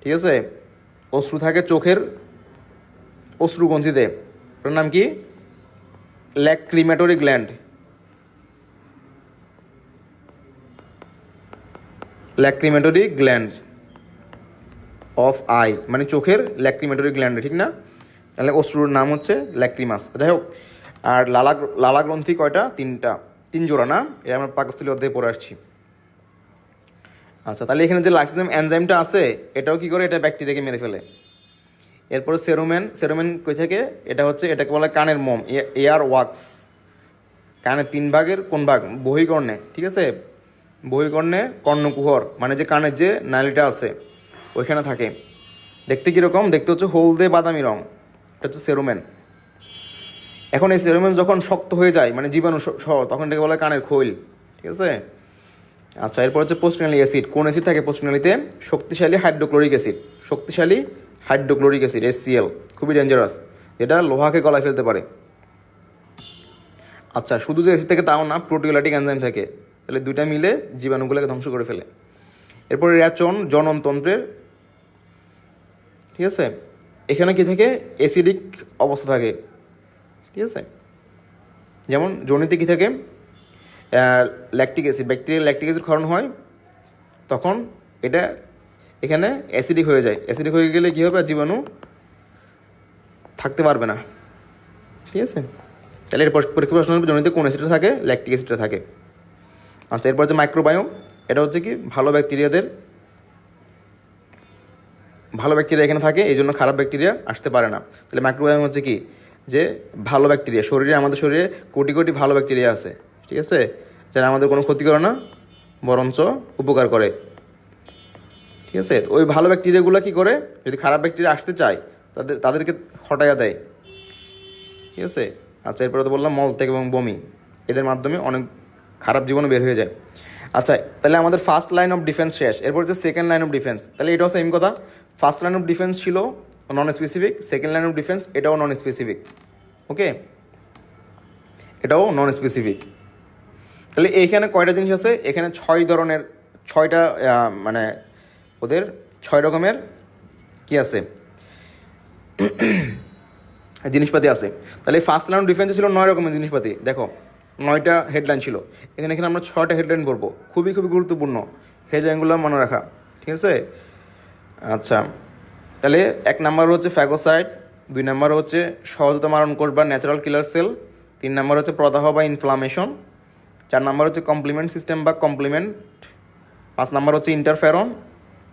ঠিক আছে। অশ্রু থাকে চোখের অশ্রুগ্রন্থিতে, ওটার নাম কি, ল্যাক্রিমেটরি গ্ল্যান্ড, ল্যাক্রিমেটরি গ্ল্যান্ড অফ আই, মানে চোখের ল্যাক্রিমেটরি গ্ল্যান্ড, ঠিক না? তাহলে অশ্রুর নাম হচ্ছে ল্যাক্রিমাস, যাই হোক। আর লালা গ্রন্থি কয়টা, তিন জোড়া না, এটা আমরা পাকস্থলী অধ্যায়ে পড়ে আসছি। আচ্ছা, তাহলে এখানে যে লাইসোজাইম এনজাইমটা আছে, এটাও কি করে, এটা ব্যাকটেরিয়াকে মেরে ফেলে। এরপরে সেরোমেন কই থেকে, এটা হচ্ছে, এটাকে বলা কানের মোম, এয়ার ওয়াক্স। কানের 3 ভাগের কোন ভাগ, বহিকর্ণে, ঠিক আছে। বহিকর্ণে কর্ণকুহর, মানে যে কানের যে নালীটা আছে ওইখানে থাকে। দেখতে কীরকম, দেখতে হচ্ছে হলদে বাদামি রং, এটা হচ্ছে সেরোমেন। এখন এই সেরোমেন যখন শক্ত হয়ে যায়, মানে জীবাণু সহ, তখন এটাকে বলা কানের খৈল, ঠিক আছে। আচ্ছা, এরপর হচ্ছে পোস্টনালি অ্যাসিড। কোন অ্যাসিড থাকে পোস্টনালিতে, শক্তিশালী হাইড্রোক্লোরিক অ্যাসিড, HCl, খুবই ডেঞ্জারাস, এটা লোহাকে গলায় ফেলতে পারে। আচ্ছা, শুধু যে অ্যাসিড থাকে তাও না, প্রোটিওলাইটিক এনজাইম থাকে, তাহলে দুইটা মিলে জীবাণুগুলোকে ধ্বংস করে ফেলে। এরপরে রেচন, জননতন্ত্রের, ঠিক আছে। এখানে কি থাকে, অ্যাসিডিক অবস্থা থাকে, ঠিক আছে। যেমন জনিতে কী থাকে, lactic acid, bacterial lactic acid ক্ষরণ হয়, তখন এটা এখানে অ্যাসিডিক হয়ে যায়। অ্যাসিডিক হয়ে গেলে কী হবে, জীবাণু থাকতে পারবে না, ঠিক আছে। তাহলে এর পরীক্ষা প্রশ্ন হবে, জনিতে কোন অ্যাসিডটা থাকে, ল্যাকটিক অ্যাসিডটা থাকে। আচ্ছা, এরপর যে মাইক্রোবায়োম, এটা হচ্ছে কি, ভালো ব্যাকটেরিয়া এখানে থাকে, এই জন্য খারাপ ব্যাকটেরিয়া আসতে পারে না। তাহলে মাইক্রোবায়োম হচ্ছে কি, যে ভালো ব্যাকটেরিয়া, আমাদের শরীরে কোটি কোটি ভালো ব্যাকটেরিয়া আছে, ঠিক আছে, যারা আমাদের কোনো ক্ষতি করে না, বরঞ্চ উপকার করে, ঠিক আছে। ওই ভালো ব্যাকটেরিয়াগুলো কী করে, যদি খারাপ ব্যাকটেরিয়া আসতে চায় তাদেরকে হটাইয়া দেয়, ঠিক আছে। আচ্ছা, এরপরে তো বললাম মলত্যাগ এবং বমি, এদের মাধ্যমে অনেক খারাপ জীবাণু বের হয়ে যায়। আচ্ছা, তাহলে আমাদের ফার্স্ট লাইন অফ ডিফেন্স শেষ, এরপর যে সেকেন্ড লাইন অফ ডিফেন্স, তাহলে এটাও সেম কথা। ফার্স্ট লাইন অফ ডিফেন্স ছিল non specific, second line of defence এটাও নন স্পেসিফিক, ওকে, এটাও নন স্পেসিফিক। তাহলে এইখানে কয়টা জিনিস আছে, এখানে 6টা মানে ওদের 6 রকমের কি আছে, জিনিসপাতি আছে। তাহলে ফার্স্ট লাইন অফ ডিফেন্সে ছিল 9 রকমের জিনিসপাতি, দেখো 9টা হেডলাইন ছিল, এখানে আমরা 6টা হেডলাইন পড়বো, খুবই খুবই গুরুত্বপূর্ণ হেডলাইনগুলো মনে রাখা, ঠিক আছে। আচ্ছা, তাহলে 1 নাম্বার হচ্ছে ফ্যাগোসাইট, 2 নাম্বার হচ্ছে সহজতা মারণ কোষ বা ন্যাচারাল কিলার সেল, 3 নাম্বার হচ্ছে প্রদাহ বা ইনফ্লামেশন, 4 নাম্বার হচ্ছে কমপ্লিমেন্ট সিস্টেম বা কমপ্লিমেন্ট, 5 নাম্বার হচ্ছে ইন্টারফেরন,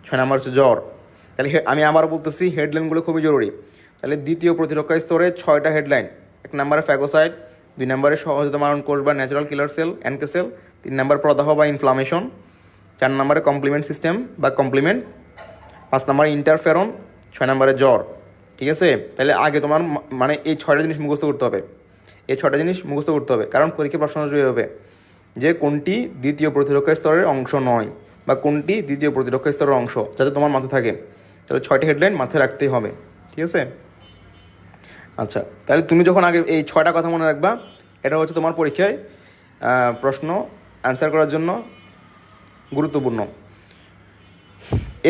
6 নাম্বার হচ্ছে জ্বর। তাহলে আমি আবার বলতেছি, হেডলাইনগুলো খুবই জরুরি। তাহলে দ্বিতীয় প্রতিরক্ষা স্তরে 6টা হেডলাইন, 1 নাম্বারে ফ্যাগোসাইট, 2 নাম্বারে সহজতা মারণ কোষ বা natural killer sell NK sell, 3 number প্রদাহ বা ইনফ্লামেশন, 4 নাম্বারে কমপ্লিমেন্ট সিস্টেম বা কমপ্লিমেন্ট, 5 নাম্বারে ইন্টারফেরন, 6 নাম্বারে জ্বর, ঠিক আছে। তাহলে আগে তোমার মানে এই 6টা জিনিস মুখস্থ করতে হবে, কারণ পরীক্ষা প্রশ্ন আসবে হবে যে কোনটি দ্বিতীয় প্রতিরক্ষা স্তরের অংশ নয় বা কোনটি দ্বিতীয় প্রতিরক্ষা স্তরের অংশ, যাতে তোমার মাথায় থাকে। তাহলে 6টি হেডলাইন মাথায় রাখতেই হবে, ঠিক আছে? আচ্ছা, তাহলে তুমি যখন আগে এই 6টা কথা মনে রাখবা, এটা হচ্ছে তোমার পরীক্ষায় প্রশ্ন অ্যান্সার করার জন্য গুরুত্বপূর্ণ।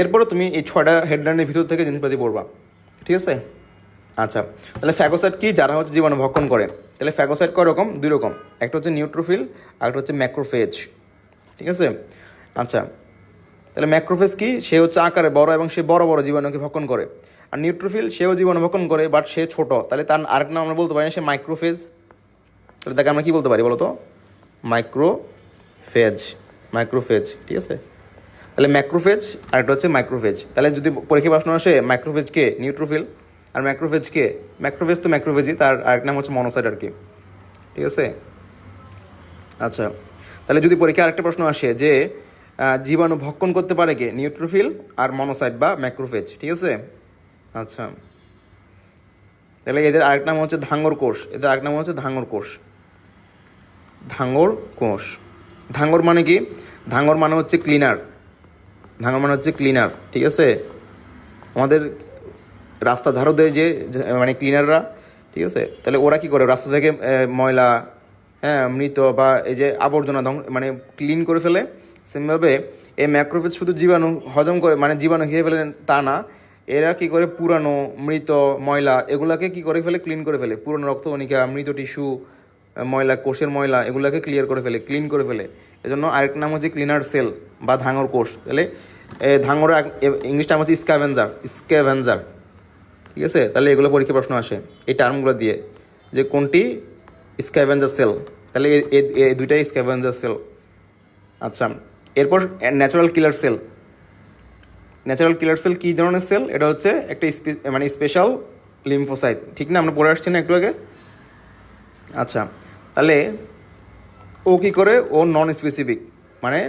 এরপরে তুমি এই 6টা হেডলাইনের ভিতর থেকে জিনিসপাতি পড়বা, ঠিক আছে? আচ্ছা, তাহলে ফ্যাগোসাইট কি? যারা হচ্ছে জীবাণু ভক্ষণ করে। তাহলে ফ্যাগোসাইট কয় রকম? 2 রকম, একটা হচ্ছে নিউট্রোফিল আর একটা হচ্ছে ম্যাক্রোফেজ, ঠিক আছে? আচ্ছা, তাহলে ম্যাক্রোফেজ কি? সে হচ্ছে আকারে বড় এবং সে বড় বড় জীবাণুকে ভক্ষণ করে। আর নিউট্রোফিল সেও জীবাণু ভক্ষণ করে, বাট সে ছোট, তাহলে তার আরেক নাম আমরা বলতে পারি না, সে মাইক্রোফেজ। তাহলে তাকে আমরা কী বলতে পারি বলো তো? মাইক্রোফেজ, মাইক্রোফেজ, ঠিক আছে? তাহলে ম্যাক্রোফেজ আর একটা হচ্ছে মাইক্রোফেজ। তাহলে যদি পরীক্ষা প্রশ্ন আসে মাইক্রোফেজ কে? নিউট্রোফিল। আর ম্যাক্রোফেজ কে? ম্যাক্রোফেজ তো ম্যাক্রোফেজই, তার আরেক নাম হচ্ছে মনোসাইট আর কি, ঠিক আছে? আচ্ছা, তাহলে যদি পরীক্ষা আরেকটা প্রশ্ন আসে যে জীবাণু ভক্ষণ করতে পারে কে? নিউট্রোফিল আর মনোসাইট বা ম্যাক্রোফেজ, ঠিক আছে? আচ্ছা, তাহলে এদের আরেক নাম হচ্ছে ধাঙ্গর কোষ। এদের আরেক নাম হচ্ছে ধাঙ্গর কোষ, ধাঙ্গর কোষ। ধাঙ্গর মানে কি? ধাঙ্গর মানে হচ্ছে ক্লিনার। ধাঙ্গর মানে হচ্ছে ক্লিনার, ঠিক আছে? আমাদের রাস্তা ঝাড়ু দেয় যে মানে ক্লিনাররা, ঠিক আছে? তাহলে ওরা কি করে? রাস্তা থেকে ময়লা, হ্যাঁ, মৃত বা এই যে আবর্জনা মানে ক্লিন করে ফেলে। সেমভাবে এই ম্যাক্রোফেজ শুধু জীবাণু হজম করে, মানে জীবাণু খেয়ে ফেলে তা না, এরা কি করে? পুরানো, মৃত, ময়লা এগুলাকে কি করে ফেলে? ক্লিন করে ফেলে। পুরানো রক্তকণিকা, মৃত টিস্যু, ময়লা, কোষের ময়লা এগুলাকে ক্লিয়ার করে ফেলে, ক্লিন করে ফেলে। এজন্য আরেক নাম হচ্ছে ক্লিনার সেল বা ধাঙ্গর কোষ। তাহলে ধাঙ্গর ইংলিশটা হচ্ছে স্ক্যাভেঞ্জার, স্ক্যাভেঞ্জার, ঠিক আছে? তাহলে এগুলো পরীক্ষা প্রশ্ন আসে এই টার্মগুলো দিয়ে, যে কোনটি স্ক্যাভেঞ্জার সেল। তাহলে এই দুইটাই স্ক্যাভেঞ্জার সেল। আচ্ছা, এরপর natural killer cell. Natural killer cell কী ধরনের সেল? এটা হচ্ছে একটা মানে স্পেশাল লিম্ফোসাইট, ঠিক না? আমরা পড়ে আসছি না একটু আগে? আচ্ছা, তাহলে ও কী করে? ও নন স্পেসিফিক, মানে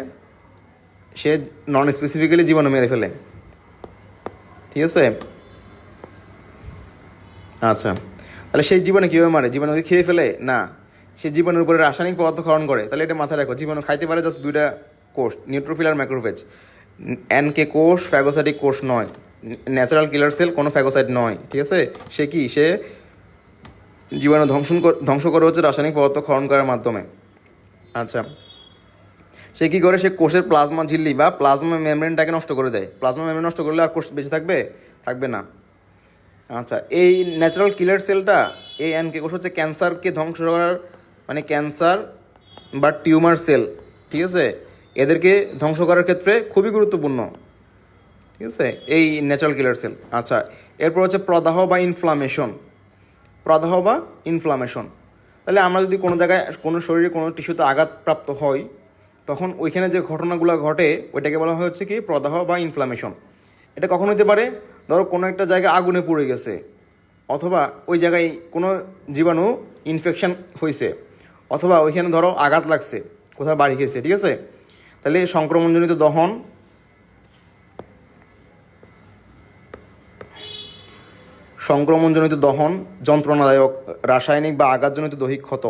সে নন স্পেসিফিক্যালি জীবাণু মেরে ফেলে, ঠিক আছে? আচ্ছা, তাহলে সেই জীবাণু কীভাবে মারে? জীবাণুকে খেয়ে ফেলে না, সে জীবাণুর উপরে রাসায়নিক পদার্থ ক্ষরণ করে। তাহলে এটা মাথায় রাখো, জীবাণু খাইতে পারে জাস্ট 2টা কোষ, নিউট্রোফিল আর ম্যাক্রোফেজ। এনকে কোষ ফ্যাগোসাইটিক কোষ নয়। ন্যাচারাল কিলার সেল কোনো ফ্যাগোসাইট নয়, ঠিক আছে? সে কি? সে জীবাণু ধ্বংস করে হচ্ছে রাসায়নিক পদার্থ ক্ষরণ করার মাধ্যমে। আচ্ছা, সে কী করে? সে কোষের প্লাজমা ঝিল্লি বা প্লাজমা মেমব্রেনটাকে নষ্ট করে দেয়। প্লাজমা মেমব্রেন নষ্ট করলে আর কোষ বেঁচে থাকবে? থাকবে না। আচ্ছা, এই ন্যাচারাল কিলার সেলটা, এই এনকে কোষ হচ্ছে ক্যান্সারকে ধ্বংস করার, মানে ক্যান্সার বা টিউমার সেল, ঠিক আছে? এদেরকে ধ্বংস করার ক্ষেত্রে খুবই গুরুত্বপূর্ণ, ঠিক আছে, এই ন্যাচারাল কিলার সেল। আচ্ছা, এরপর হচ্ছে প্রদাহ বা ইনফ্লামেশন। প্রদাহ বা ইনফ্লামেশন, তাহলে আমরা যদি কোনো জায়গায়, কোনো শরীরে কোনো টিস্যুতে আঘাতপ্রাপ্ত হই, তখন ওইখানে যে ঘটনাগুলো ঘটে ওইটাকে বলা হয় হচ্ছে কি? প্রদাহ বা ইনফ্লামেশন। এটা কখন হতে পারে? ধরো কোনো একটা জায়গায় আগুনে পুড়ে গেছে, অথবা ওই জায়গায় কোনো জীবাণু ইনফেকশন হয়েছে, অথবা ওইখানে ধরো আঘাত লাগছে, কোথাও বাড়ি খেয়েছে, ঠিক আছে? তাহলে সংক্রমণজনিত দহন, সংক্রমণজনিত দহন, যন্ত্রণাদায়ক, রাসায়নিক বা আঘাতজনিত দৈহিক ক্ষত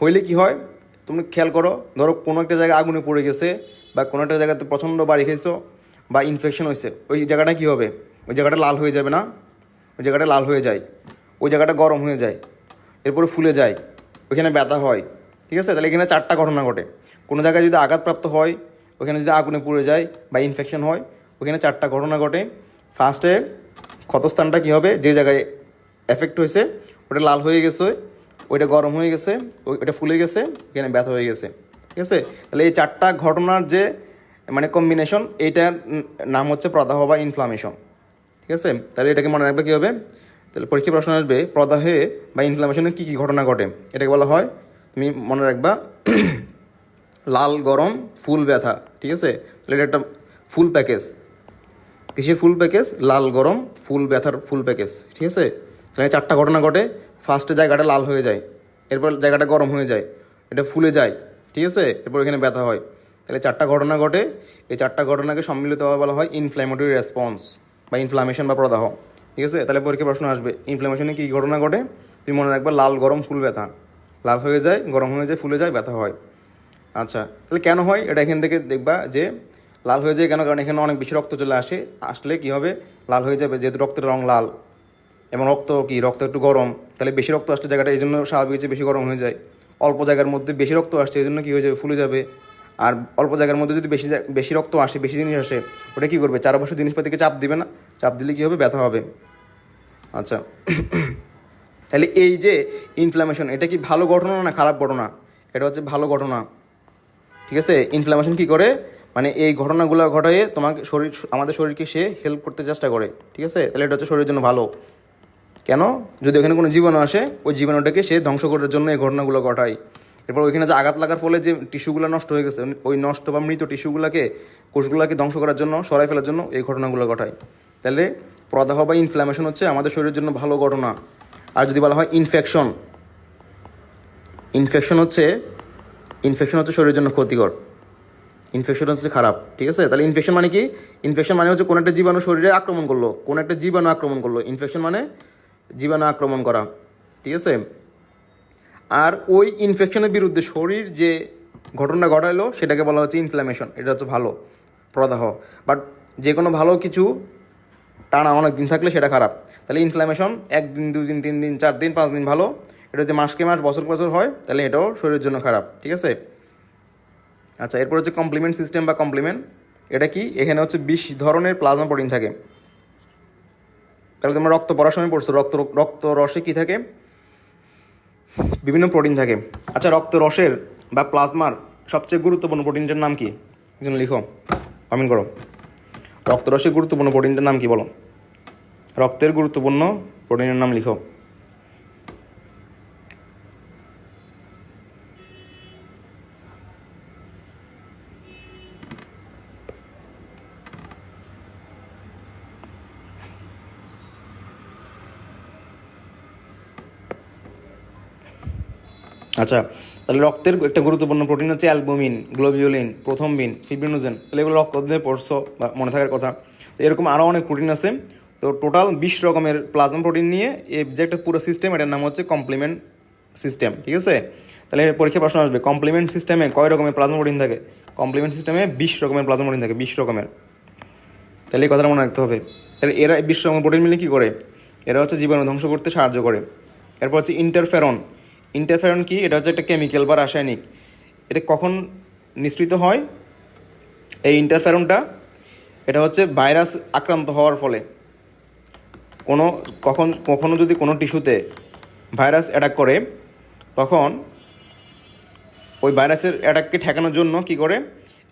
হইলে কি হয়? তুমি খেয়াল করো, ধরো কোনো একটা জায়গায় আগুনে পড়ে গেছে বা কোনো একটা জায়গাতে প্রচণ্ড বাড়ি খেয়েছো বা ইনফেকশন হয়েছে, ওই জায়গাটা কী হবে? ওই জায়গাটা লাল হয়ে যাবে না? ওই জায়গাটা লাল হয়ে যায়, ওই জায়গাটা গরম হয়ে যায়, এরপরে ফুলে যায়, ওইখানে ব্যথা হয়, ঠিক আছে? তাহলে এখানে 4টা ঘটনা ঘটে। কোনো জায়গায় যদি আঘাতপ্রাপ্ত হয়, ওখানে যদি আগুনে পুড়ে যায় বা ইনফেকশন হয়, ওখানে 4টা ঘটনা ঘটে। ফার্স্টে ক্ষতস্থানটা কী হবে? যে জায়গায় এফেক্ট হয়েছে ওটা লাল হয়ে গেছে, ওইটা গরম হয়ে গেছে, ওইটা ফুলে গেছে, এখানে ব্যথা হয়ে গেছে, ঠিক আছে? তাহলে এই 4টা ঘটনার যে মানে কম্বিনেশন, এইটার নাম হচ্ছে প্রদাহ বা ইনফ্লামেশন, ঠিক আছে? তাহলে এটাকে মনে রাখবে কী হবে? তাহলে পরীক্ষা প্রশ্ন আসবে প্রদাহে বা ইনফ্লামেশনে কী কী ঘটনা ঘটে, এটাকে বলা হয়, তুমি মনে রাখবা, লাল, গরম, ফুল, ব্যথা, ঠিক আছে? তাহলে এটা একটা ফুল প্যাকেজ। কিসের ফুল প্যাকেজ? লাল, গরম, ফুল, ব্যথার ফুল প্যাকেজ, ঠিক আছে? তাহলে 4টা ঘটনা ঘটে। ফার্স্টে জায়গাটা লাল হয়ে যায়, এরপর জায়গাটা গরম হয়ে যায়, এটা ফুলে যায়, ঠিক আছে? এরপর এখানে ব্যথা হয়। তাহলে 4টা ঘটনা ঘটে। এই 4টা ঘটনাকে সম্মিলিতভাবে বলা হয় ইনফ্ল্যামেটরি রেসপন্স বা ইনফ্লামেশন বা প্রদাহ, ঠিক আছে? তাহলে পরীক্ষা প্রশ্ন আসবে ইনফ্লামেশনে কী ঘটনা ঘটে? তুমি মনে রাখবে লাল, গরম, ফুল, ব্যথা। লাল হয়ে যায়, গরম হয়ে যায়, ফুলে যায়, ব্যথা হয়। আচ্ছা, তাহলে কেন হয় এটা এখান থেকে দেখবা যে লাল হয়ে যায় কেন, কারণ এখানে অনেক বেশি রক্ত চলে আসলে কি হবে, লাল হয়ে যাবে, যেহেতু রক্তের রং লাল এবং রক্ত একটু গরম, তাহলে বেশি রক্ত আসলে জায়গাটা এই জন্য স্বাভাবিক যে বেশি গরম হয়ে যায়। অল্প জায়গার মধ্যে বেশি রক্ত আসছে এই জন্য কী হয়ে যাবে, ফুলে যাবে। আর অল্প জায়গার মধ্যে যদি বেশি রক্ত আসে, বেশি জিনিস আসে, ওটা কী করবে, চারপাশে জিনিসপাতিকে চাপ দিবে না, চাপ দিলে কী হবে, ব্যথা হবে। আচ্ছা, তাহলে এই যে ইনফ্লামেশন, এটা কি ভালো ঘটনা না খারাপ ঘটনা? এটা হচ্ছে ভালো ঘটনা। ঠিক আছে, ইনফ্লামেশন কী করে, মানে এই ঘটনাগুলো ঘটায় তোমাকে আমাদের শরীরকে সে হেল্প করতে চেষ্টা করে। ঠিক আছে, তাহলে এটা হচ্ছে শরীরের জন্য ভালো। কেন, যদি ওখানে কোনো জীবাণু আসে, ওই জীবাণুটাকে সে ধ্বংস করার জন্য এই ঘটনাগুলো ঘটায়। এরপর ওইখানে যে আঘাত লাগার ফলে যে টিস্যুগুলো নষ্ট হয়ে গেছে, ওই নষ্ট বা মৃত কোষগুলোকে ধ্বংস করার জন্য, সরাই ফেলার জন্য এই ঘটনাগুলো ঘটায়। তাহলে প্রদাহ বা ইনফ্ল্যামেশন হচ্ছে আমাদের শরীরের জন্য ভালো ঘটনা। আর যদি বলা হয় ইনফেকশন, ইনফেকশন হচ্ছে শরীরের জন্য ক্ষতিকর। ইনফেকশন হচ্ছে খারাপ। ঠিক আছে, তাহলে ইনফেকশন মানে কি, ইনফেকশন মানে হচ্ছে কোনো একটা জীবাণু শরীরে আক্রমণ করলো, ইনফেকশন মানে জীবাণু আক্রমণ করা। ঠিক আছে, আর ওই ইনফেকশনের বিরুদ্ধে শরীর যে ঘটনা ঘটাইলো সেটাকে বলা হচ্ছে ইনফ্ল্যামেশন, এটা হচ্ছে ভালো, প্রদাহ। বাট যে কোনো ভালো কিছু টানা অনেক দিন থাকলে সেটা খারাপ। তাহলে ইনফ্ল্যামেশন 1 দিন 2 দিন 3 দিন 4 দিন 5 দিন ভালো, এটা যদি মাসকে মাস বছর বছর হয় তাহলে এটাও শরীরের জন্য খারাপ। ঠিক আছে, আচ্ছা, এরপর হচ্ছে কমপ্লিমেন্ট সিস্টেম বা কমপ্লিমেন্ট। এটা কি, এখানে হচ্ছে 20 ধরনের প্লাজমা প্রোটিন থাকে। তাহলে তোমরা রক্ত পড়ার সময় পড়ছো, রক্ত রসে কী থাকে, বিভিন্ন প্রোটিন থাকে। আচ্ছা, রক্ত রসের বা প্লাজমার সবচেয়ে গুরুত্বপূর্ণ প্রোটিনটার নাম কি, একজন লিখো, কমেন্ট করো। রক্ত রসের গুরুত্বপূর্ণ প্রোটিনটার নাম কি বলো, রক্তের গুরুত্বপূর্ণ প্রোটিনের নাম লিখো। আচ্ছা, তাহলে রক্তের একটা গুরুত্বপূর্ণ প্রোটিন হচ্ছে অ্যালবুমিন, গ্লোবিউলিন, প্রথমবিন, ফিব্রিনোজেন। তাহলে এগুলো রক্ত দিয়ে পড়ছো বা মনে থাকার কথা। তো এরকম আরও অনেক প্রোটিন আছে। তো টোটাল 20 রকমের প্লাজমা প্রোটিন নিয়ে এই যে একটা পুরো সিস্টেম, এটার নাম হচ্ছে কমপ্লিমেন্ট সিস্টেম। ঠিক আছে, তাহলে পরীক্ষা প্রশ্ন আসবে, কমপ্লিমেন্ট সিস্টেমে কয় রকমের প্লাজমা প্রোটিন থাকে? কমপ্লিমেন্ট সিস্টেমে 20 রকমের প্লাজমা প্রোটিন থাকে, 20 রকমের। তাহলে এই কথাটা মনে রাখতে হবে। তাহলে এরা 20 রকমের প্রোটিন মিলে কী করে, এরা হচ্ছে জীবাণু ধ্বংস করতে সাহায্য করে। এরপর হচ্ছে ইন্টারফেরন। ইন্টারফেরন কি, এটা হচ্ছে একটা কেমিক্যাল বা রাসায়নিক। এটা কখন নিঃসৃত হয়, এই ইন্টারফেরনটা, এটা হচ্ছে ভাইরাস আক্রান্ত হওয়ার ফলে কখনো যদি কোনো টিস্যুতে ভাইরাস অ্যাটাক করে, তখন ওই ভাইরাসের অ্যাটাককে ঠেকানোর জন্য কি করে,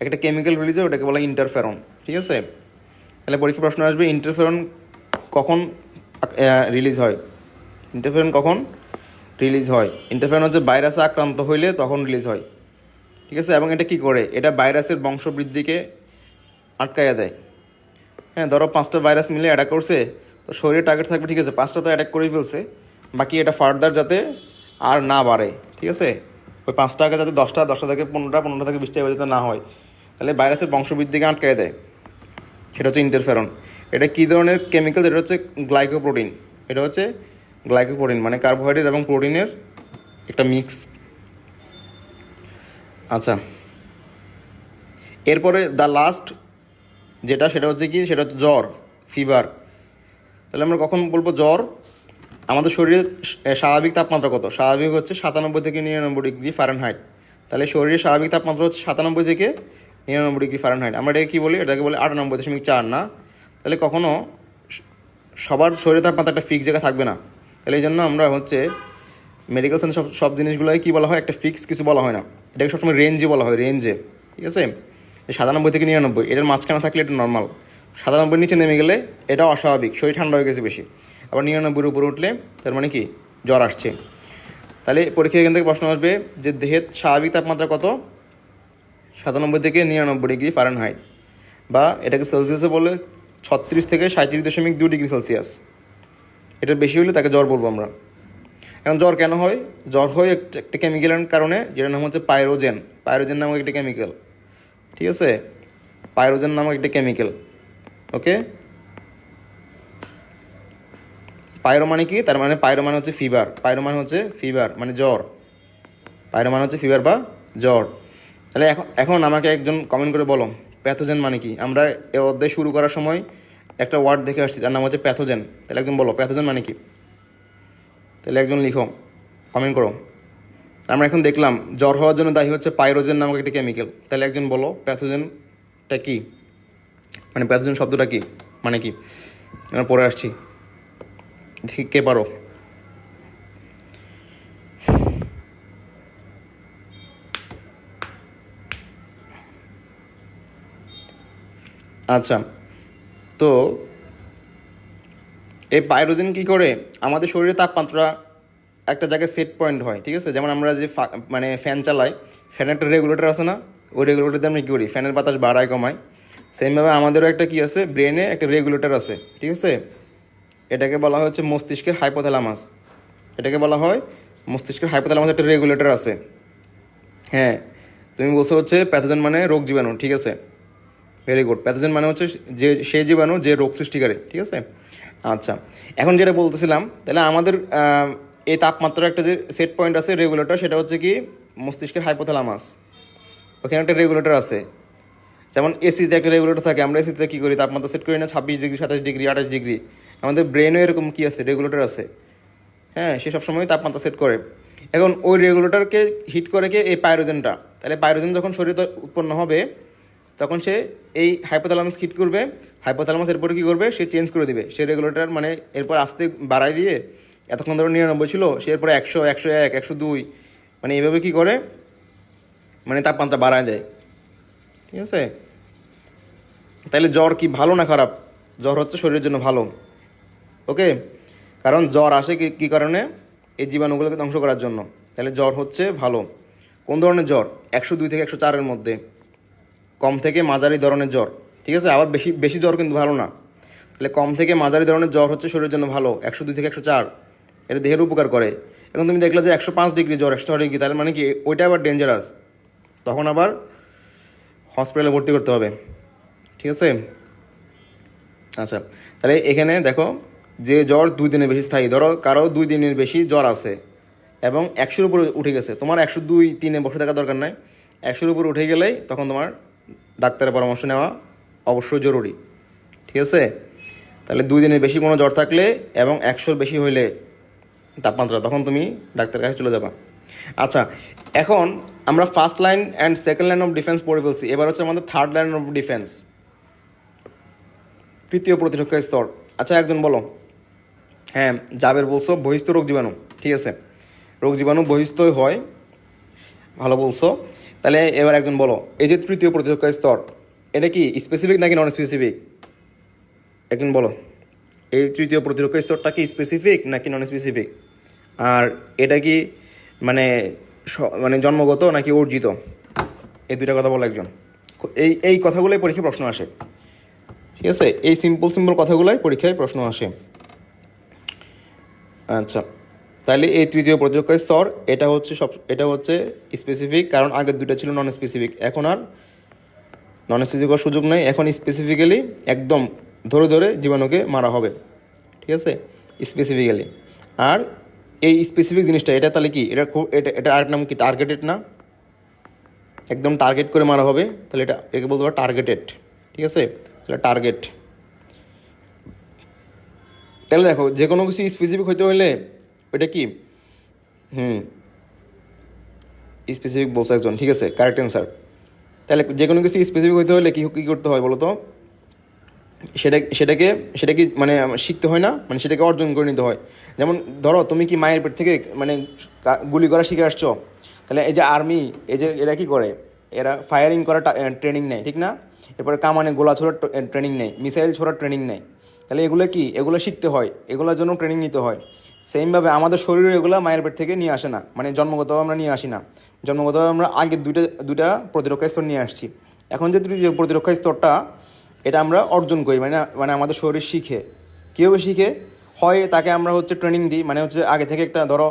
একটা কেমিক্যাল রিলিজ হয়, ওটাকে বলা ইন্টারফেরন। ঠিক আছে, তাহলে পরীক্ষা প্রশ্ন আসবে, ইন্টারফেরন কখন রিলিজ হয়, ইন্টারফেরন হচ্ছে ভাইরাসে আক্রান্ত হইলে তখন রিলিজ হয়। ঠিক আছে, এবং এটা কি করে, এটা ভাইরাসের বংশবৃদ্ধিকে আটকাইয়া দেয়। হ্যাঁ, ধরো 5টা ভাইরাস মিলে অ্যাটাক করছে, তো শরীরে টার্গেট থাকবে, ঠিক আছে 5টা তো অ্যাটাক করেই ফেলছে, বাকি এটা ফার্দার যাতে আর না বাড়ে। ঠিক আছে, ওই 5টাকে যাতে 10টা থেকে 15টা, 15টা থেকে 20টা যাতে না হয়, তাহলে ভাইরাসের বংশবৃদ্ধিকে আটকায় দেয়, সেটা হচ্ছে ইন্টারফেরন। এটা কী ধরনের কেমিক্যাল, এটা হচ্ছে গ্লাইকোপ্রোটিন। এটা হচ্ছে গ্লাইকোপ্রোটিন মানে কার্বোহাইড্রেট এবং প্রোটিনের একটা মিক্স। আচ্ছা, এরপরে দ্য লাস্ট সেটা হচ্ছে জ্বর, ফিভার। তাহলে আমরা কখন বলবো জ্বর? আমাদের শরীরের স্বাভাবিক তাপমাত্রা কত? স্বাভাবিক হচ্ছে 97 থেকে 99 ডিগ্রি ফারেনহাইট। তাহলে শরীরের স্বাভাবিক তাপমাত্রা হচ্ছে 97 থেকে 99 ডিগ্রি ফারেনহাইট। আমরা এটাকে কী বলি? এটাকে বলে 98.4 না। তাহলে কখনও সবার শরীরের তাপমাত্রা একটা ফিক্স জায়গা থাকবে না। তাহলে এই জন্য আমরা হচ্ছে মেডিকেল সায়েন্স সব জিনিসগুলোকে কী বলা হয়, একটা ফিক্স কিছু বলা হয় না, এটাকে সবসময় রেঞ্জে বলা হয়, রেঞ্জে। ঠিক আছে, 97 থেকে 99 এটার মাঝখানে থাকলে এটা নর্মাল, 97 নিচে নেমে গেলে এটা অস্বাভাবিক, শরীর ঠান্ডা হয়ে গেছে বেশি। আবার 99 উপরে উঠলে তার মানে কি, জ্বর আসছে। তাহলে পরীক্ষা এখান থেকে প্রশ্ন আসবে যে দেহের স্বাভাবিক তাপমাত্রা কত? 97 থেকে 99 ডিগ্রি ফারেনহাইট, বা এটাকে সেলসিয়াসে বলে 36 থেকে 37.2 ডিগ্রি সেলসিয়াস। এটার বেশি হলে তাকে জ্বর বলবো আমরা। এখন জ্বর কেন হয়? জ্বর হয় একটা কেমিক্যালের কারণে, যেটার নাম হচ্ছে পাইরোজেন। পাইরোজেন নামক একটা কেমিক্যাল। ঠিক আছে, পাইরোজেন নামক একটা কেমিক্যাল। ওকে, পাইরো মানে কি? তার মানে পাইরো মানে হচ্ছে ফিভার, মানে জ্বর, পাইরো মানে হচ্ছে ফিভার বা জ্বর। তাহলে এখন এখন আমাকে একজন কমেন্ট করে বলো প্যাথোজেন মানে কি। আমরা এ অধ্যায় শুরু করার সময় একটা ওয়ার্ড দেখে আসছি, তার নাম হচ্ছে প্যাথোজেন। তাহলে একজন বলো প্যাথোজেন মানে কি। তাহলে একজন লিখো, কমেন্ট করো। আমরা এখন দেখলাম জ্বর হওয়ার জন্য দায়ী হচ্ছে পাইরোজেন নামক একটি কেমিক্যাল। তাহলে একজন বলো প্যাথোজেনটা কি, মানে প্যাথোজেন শব্দটা কি, মানে কি। আমরা পড়ে আসছি, দেখি কে পারো। আচ্ছা, তো এই পাইরোজেন কি করে, আমাদের শরীরে তাপমাত্রা একটা জায়গায় সেট পয়েন্ট হয়, ঠিক আছে। যেমন আমরা যে মানে ফ্যান চালাই, ফ্যানের একটা রেগুলেটর আছে না, ওই রেগুলেটরতে আমরা কী করি, ফ্যানের বাতাস বাড়ায় কমায়। সেমভাবে আমাদেরও একটা কি আছে, ব্রেনে একটা রেগুলেটর আছে, ঠিক আছে। এটাকে বলা হয় হচ্ছে মস্তিষ্কের হাইপোথ্যালামাস। এটাকে বলা হয় মস্তিষ্কের হাইপোথ্যালামাস, একটা রেগুলেটর আছে। হ্যাঁ, তুমি বলছো হচ্ছে প্যাথোজেন মানে রোগ জীবাণু, ঠিক আছে, ভেরি গুড। প্যাথোজেন মানে হচ্ছে যে সেই জীবাণু যে রোগ সৃষ্টি করে, ঠিক আছে। আচ্ছা, এখন যেটা বলতেছিলাম, তাহলে আমাদের এই তাপমাত্রার একটা যে সেট পয়েন্ট আছে রেগুলেটর, সেটা হচ্ছে কি মস্তিষ্কের হাইপোথ্যালামাস। ওখানে একটা রেগুলেটর আছে। যেমন এসিতে একটা রেগুলেটর থাকে, আমরা এসিতে কী করি, তাপমাত্রা সেট করি না 26 ডিগ্রি, 27 ডিগ্রি, 28 ডিগ্রি। আমাদের ব্রেনও এরকম কি আছে, রেগুলেটর আছে। হ্যাঁ, সে সবসময় তাপমাত্রা সেট করে। এখন ওই রেগুলেটরকে হিট করে কে এই পাইরোজেনটা। তাহলে পাইরোজেন যখন শরীরে উৎপন্ন হবে, তখন সে এই হাইপোথ্যালামাস হিট করবে। হাইপোথ্যালামাস এরপরে কী করবে, সে চেঞ্জ করে দিবে সে রেগুলেটর, মানে এরপর আস্তে বাড়াই দিয়ে, এতক্ষণ ধরে 99 ছিল, সে এরপরে 100, 101, 102, মানে এইভাবে কী করে, মানে তাপমাত্রা বাড়ায় দেয়, ঠিক আছে। তাহলে জ্বর কি ভালো না খারাপ? জ্বর হচ্ছে শরীরের জন্য ভালো, ওকে। কারণ জ্বর আসে কী কারণে, এই জীবাণুগুলোকে ধ্বংস করার জন্য। তাহলে জ্বর হচ্ছে ভালো। কোন ধরনের জ্বর? 102 থেকে 104-এর মধ্যে, কম থেকে মাঝারি ধরনের জ্বর, ঠিক আছে। আবার বেশি বেশি জ্বর কিন্তু ভালো না। তাহলে কম থেকে মাঝারি ধরনের জ্বর হচ্ছে শরীরের জন্য ভালো, 102 থেকে 104, এটা দেহের উপকার করে। এখন তুমি দেখলে যে 105 ডিগ্রি জ্বর, 106 ডিগ্রি, তাহলে মানে কি ওইটা আবার ডেঞ্জারাস, তখন আবার হসপিটালে ভর্তি করতে হবে, ঠিক আছে। আচ্ছা, তাহলে এখানে দেখো যে জ্বর 2 দিনের বেশি স্থায়ী, ধরো কারো 2 দিনের বেশি জ্বর আছে এবং 100-এর উপরে উঠে গেছে, তোমার 102-3-এ বসে থাকার দরকার নাই। 100-এর উপরে উঠে গেলেই তখন তোমার ডাক্তারের পরামর্শ নেওয়া অবশ্যই জরুরি, ঠিক আছে। তাহলে 2 দিনের বেশি কোনো জ্বর থাকলে এবং 100-এর বেশি হইলে তাপমাত্রা, তখন তুমি ডাক্তারের কাছে চলে যাবা। আচ্ছা, এখন আমরা first line and second line of defence পড়ে ফেলছি, এবার হচ্ছে আমাদের থার্ড লাইন অফ ডিফেন্স, তৃতীয় প্রতিরক্ষা স্তর। আচ্ছা, একজন বলো। হ্যাঁ, জাবের বলছো বহিস্থ রোগ জীবাণু, ঠিক আছে, রোগ জীবাণু বহিস্থই হয়, ভালো বলছো। তাহলে এবার একজন বলো, এই যে তৃতীয় প্রতিরক্ষা স্তর, এটা কি স্পেসিফিক নাকি নন স্পেসিফিক? একজন বলো, এই তৃতীয় প্রতিরক্ষা স্তরটা কি স্পেসিফিক নাকি নন স্পেসিফিক? আর এটা কি মানে মানে জন্মগত নাকি অর্জিত? এই দুইটা কথা বলো একজন। এই কথাগুলোই পরীক্ষায় প্রশ্ন আসে, ঠিক আছে। এই সিম্পল কথাগুলোই পরীক্ষায় প্রশ্ন আসে। আচ্ছা, তাহলে এই তৃতীয় প্রতিরক্ষা স্তর, এটা হচ্ছে স্পেসিফিক, কারণ আগের দুটো ছিল নন স্পেসিফিক। এখন আর নন স্পেসিফিক হওয়ার সুযোগ নেই, এখন স্পেসিফিক্যালি একদম ধরে ধরে জীবাণুকে মারা হবে, ঠিক আছে, স্পেসিফিক্যালি। আর এই স্পেসিফিক জিনিসটা, এটা তাহলে কি, এটা আরেক নাম কি, টার্গেটেড না? একদম টার্গেট করে মারা হবে, তাহলে একে বলতে পারো টার্গেটেড, ঠিক আছে। তাহলে টার্গেট, তাহলে দেখো যে কোনো কিছু স্পেসিফিক হইতে হলে ওইটা কি, স্পেসিফিক বলছে একজন, ঠিক আছে, কারেক্ট অ্যান্সার। তাহলে যে কোনো কিছু স্পেসিফিক হইতে হলে কী কী করতে হয় বলো তো? সেটা কি মানে শিখতে হয় না, মানে সেটাকে অর্জন করে নিতে হয়। যেমন ধরো তুমি কি মায়ের পেট থেকে মানে গুলি করা শিখে আসছো, তাহলে এই যে আর্মি, এই যে এরা কী করে, এরা ফায়ারিং করা ট্রেনিং নেয়, ঠিক না? এরপরে কামানে গোলা ছোড়ার ট্রেনিং নেয়, মিসাইল ছোড়ার ট্রেনিং নেয়। তাহলে এগুলো কি, এগুলো শিখতে হয়, এগুলোর জন্য ট্রেনিং নিতে হয়। সেমভাবে আমাদের শরীরে এগুলো মায়ের পেট থেকে নিয়ে আসে না, মানে জন্মগতভাবে আমরা নিয়ে আসি না। জন্মগতভাবে আমরা আগের দুইটা প্রতিরক্ষা স্তর নিয়ে আসছি। এখন যে তৃতীয় প্রতিরক্ষা স্তরটা, এটা আমরা অর্জন করি, মানে আমাদের শরীর শিখে। কীভাবে শিখে হয়, তাকে আমরা হচ্ছে ট্রেনিং দিই, মানে হচ্ছে আগে থেকে একটা ধরো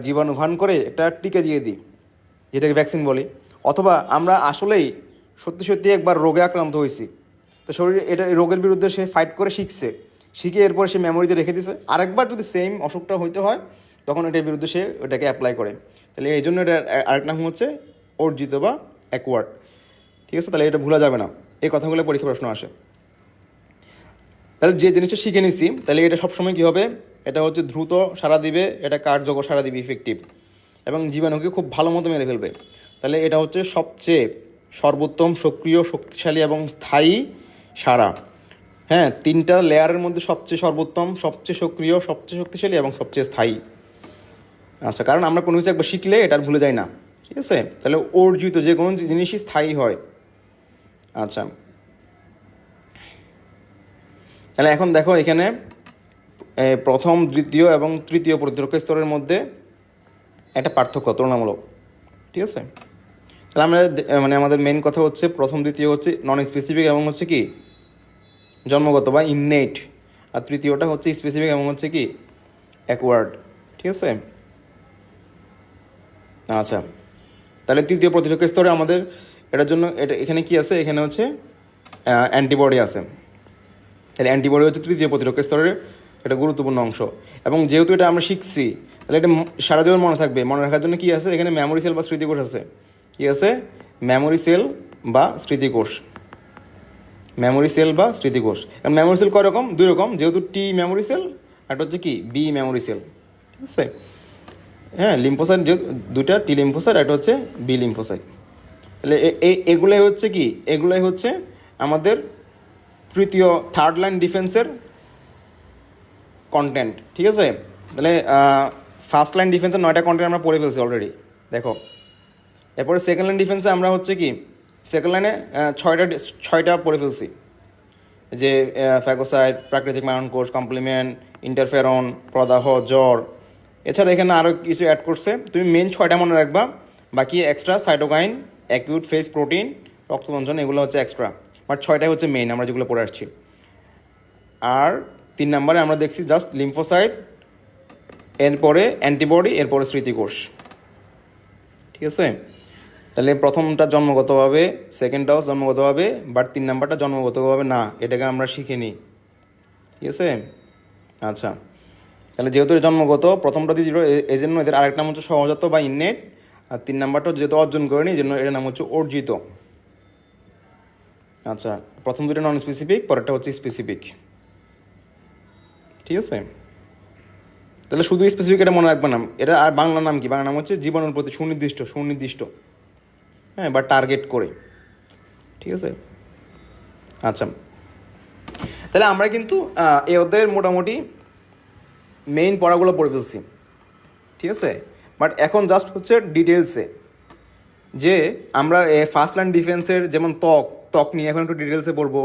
জীবাণু ভান করে একটা টিকা দিয়ে দিই, যেটাকে ভ্যাকসিন বলি। অথবা আমরা আসলেই সত্যি একবার রোগে আক্রান্ত হয়েছি, তো শরীরে এটা রোগের বিরুদ্ধে সে ফাইট করে শিখে এরপর সে মেমোরিতে রেখে দিছে। আরেকবার যদি সেম অসুখটা হইতে হয়, তখন এটার বিরুদ্ধে সে ওটাকে অ্যাপ্লাই করে। তাহলে এই জন্য এটা আরেক নাম হচ্ছে অর্জিত বা অ্যাকওয়ার্ড। ঠিক আছে, তাহলে এটা ভুলা যাবে না, এই কথাগুলো পরীক্ষা প্রশ্ন আসে। তাহলে যে জিনিসটা শিখে নিছি, তাহলে এটা সবসময় কী হবে, এটা হচ্ছে দ্রুত সাড়া দিবে, এটা কার্যকর সাড়া দিবে, ইফেক্টিভ, এবং জীবাণুকে খুব ভালো মতো মেরে ফেলবে। তাহলে এটা হচ্ছে সবচেয়ে সর্বোত্তম, সক্রিয়, শক্তিশালী এবং স্থায়ী সাড়া। হ্যাঁ, 3টা লেয়ারের মধ্যে সবচেয়ে সর্বোত্তম, সবচেয়ে সক্রিয়, সবচেয়ে শক্তিশালী এবং সবচেয়ে স্থায়ী। আচ্ছা, কারণ আমরা কোনো কিছু একবার শিখলে এটা আর ভুলে যাই না। ঠিক আছে, তাহলে অর্জিত যে কোনো জিনিসই স্থায়ী হয়। আচ্ছা, তাহলে এখন দেখো এখানে প্রথম, দ্বিতীয় এবং তৃতীয় প্রতিরক্ষা স্তরের মধ্যে একটা পার্থক্য তুলনামূলক। ঠিক আছে, তাহলে আমরা মানে আমাদের মেন কথা হচ্ছে প্রথম, দ্বিতীয় হচ্ছে নন স্পেসিফিক এবং হচ্ছে কি জন্মগত বা ইননেট, আর তৃতীয়টা হচ্ছে স্পেসিফিক এবং হচ্ছে কি অ্যাকওয়ার্ড। ঠিক আছে, আচ্ছা, তাহলে তৃতীয় প্রতিরক্ষা স্তরে আমাদের এটার জন্য এখানে কি আছে, এখানে হচ্ছে অ্যান্টিবডি আছে। তাহলে অ্যান্টিবডি হচ্ছে তৃতীয় প্রতিরক্ষা স্তরের একটা গুরুত্বপূর্ণ অংশ। এবং যেহেতু এটা আমরা শিখছি, তাহলে এটা সারা জীবন মনে থাকবে। মনে রাখার জন্য কি আছে, এখানে মেমোরি সেল বা স্মৃতিকোষ আছে। কি আছে, মেমোরি সেল বা স্মৃতিকোষ। মেমোরি সেল বা স্মৃতিকোষ। কারণ মেমোরি সেল কয় রকম, 2 রকম, যেহেতু টি মেমোরি সেল, একটা হচ্ছে কি বি মেমোরি সেল। ঠিক আছে, হ্যাঁ, লিম্ফোসাইট যে 2টা, টি লিম্ফোসাইট, একটা হচ্ছে বি লিম্ফোসাইট। তাহলে এগুলোই হচ্ছে কি, এগুলোই হচ্ছে আমাদের তৃতীয়, থার্ড লাইন ডিফেন্সের কন্টেন্ট। ঠিক আছে, তাহলে ফার্স্ট লাইন ডিফেন্সের 9টা কন্টেন্ট আমরা পড়ে ফেলছি অলরেডি। দেখো, এরপরে সেকেন্ড লাইন ডিফেন্সে আমরা হচ্ছে কি সেকেন্ড লাইনে 6টা পড়ে ফেলছি, যে ফ্যাগোসাইট, প্রাকৃতিক মারণ কোষ, কমপ্লিমেন্ট, ইন্টারফেরন, প্রদাহ, জ্বর। এছাড়া এখানে আরও কিছু অ্যাড করছে, তুমি মেন 6টা মনে রাখবা, বাকি extra cytokine, acute phase protein, রক্তদঞ্জন, এগুলো হচ্ছে এক্সট্রা, বাট 6টাই হচ্ছে মেইন আমরা যেগুলো পড়ে আসছি। আর 3 নম্বরে আমরা দেখছি জাস্ট লিম্ফোসাইট, এরপরে অ্যান্টিবডি, এরপরে স্মৃতিকোষ। ঠিক আছে, তাহলে প্রথমটা জন্মগতভাবে, সেকেন্ডটাও জন্মগতভাবে, বাট 3 নাম্বারটা জন্মগতভাবে না, এটাকে আমরা শিখে নিই। ঠিক আছে, আচ্ছা, তাহলে যেহেতু জন্মগত, প্রথমটা দিয়ে এই জন্য এদের আরেক নাম হচ্ছে সহজাত বা ইননেট, আর 3 নাম্বারটা যেহেতু অর্জন করেনি, এই জন্য এটার নাম হচ্ছে অর্জিত। আচ্ছা, প্রথম 2টা নন স্পেসিফিক, পরেরটা হচ্ছে স্পেসিফিক। ঠিক আছে, তাহলে শুধু স্পেসিফিক এটা মনে রাখবে না, এটা আর বাংলা নাম কি, বাংলা নাম হচ্ছে জীবাণুর প্রতি সুনির্দিষ্ট, হ্যাঁ, বা টার্গেট করে। ঠিক আছে, আচ্ছা, তাহলে আমরা কিন্তু ওদের মোটামুটি মেইন পড়াগুলো পড়ে ফেলছি। ঠিক আছে, বাট এখন জাস্ট হচ্ছে ডিটেলসে, যে আমরা ফার্স্ট লাইন ডিফেন্সের যেমন ত্বক নিয়ে এখন একটু ডিটেলসে পড়বো।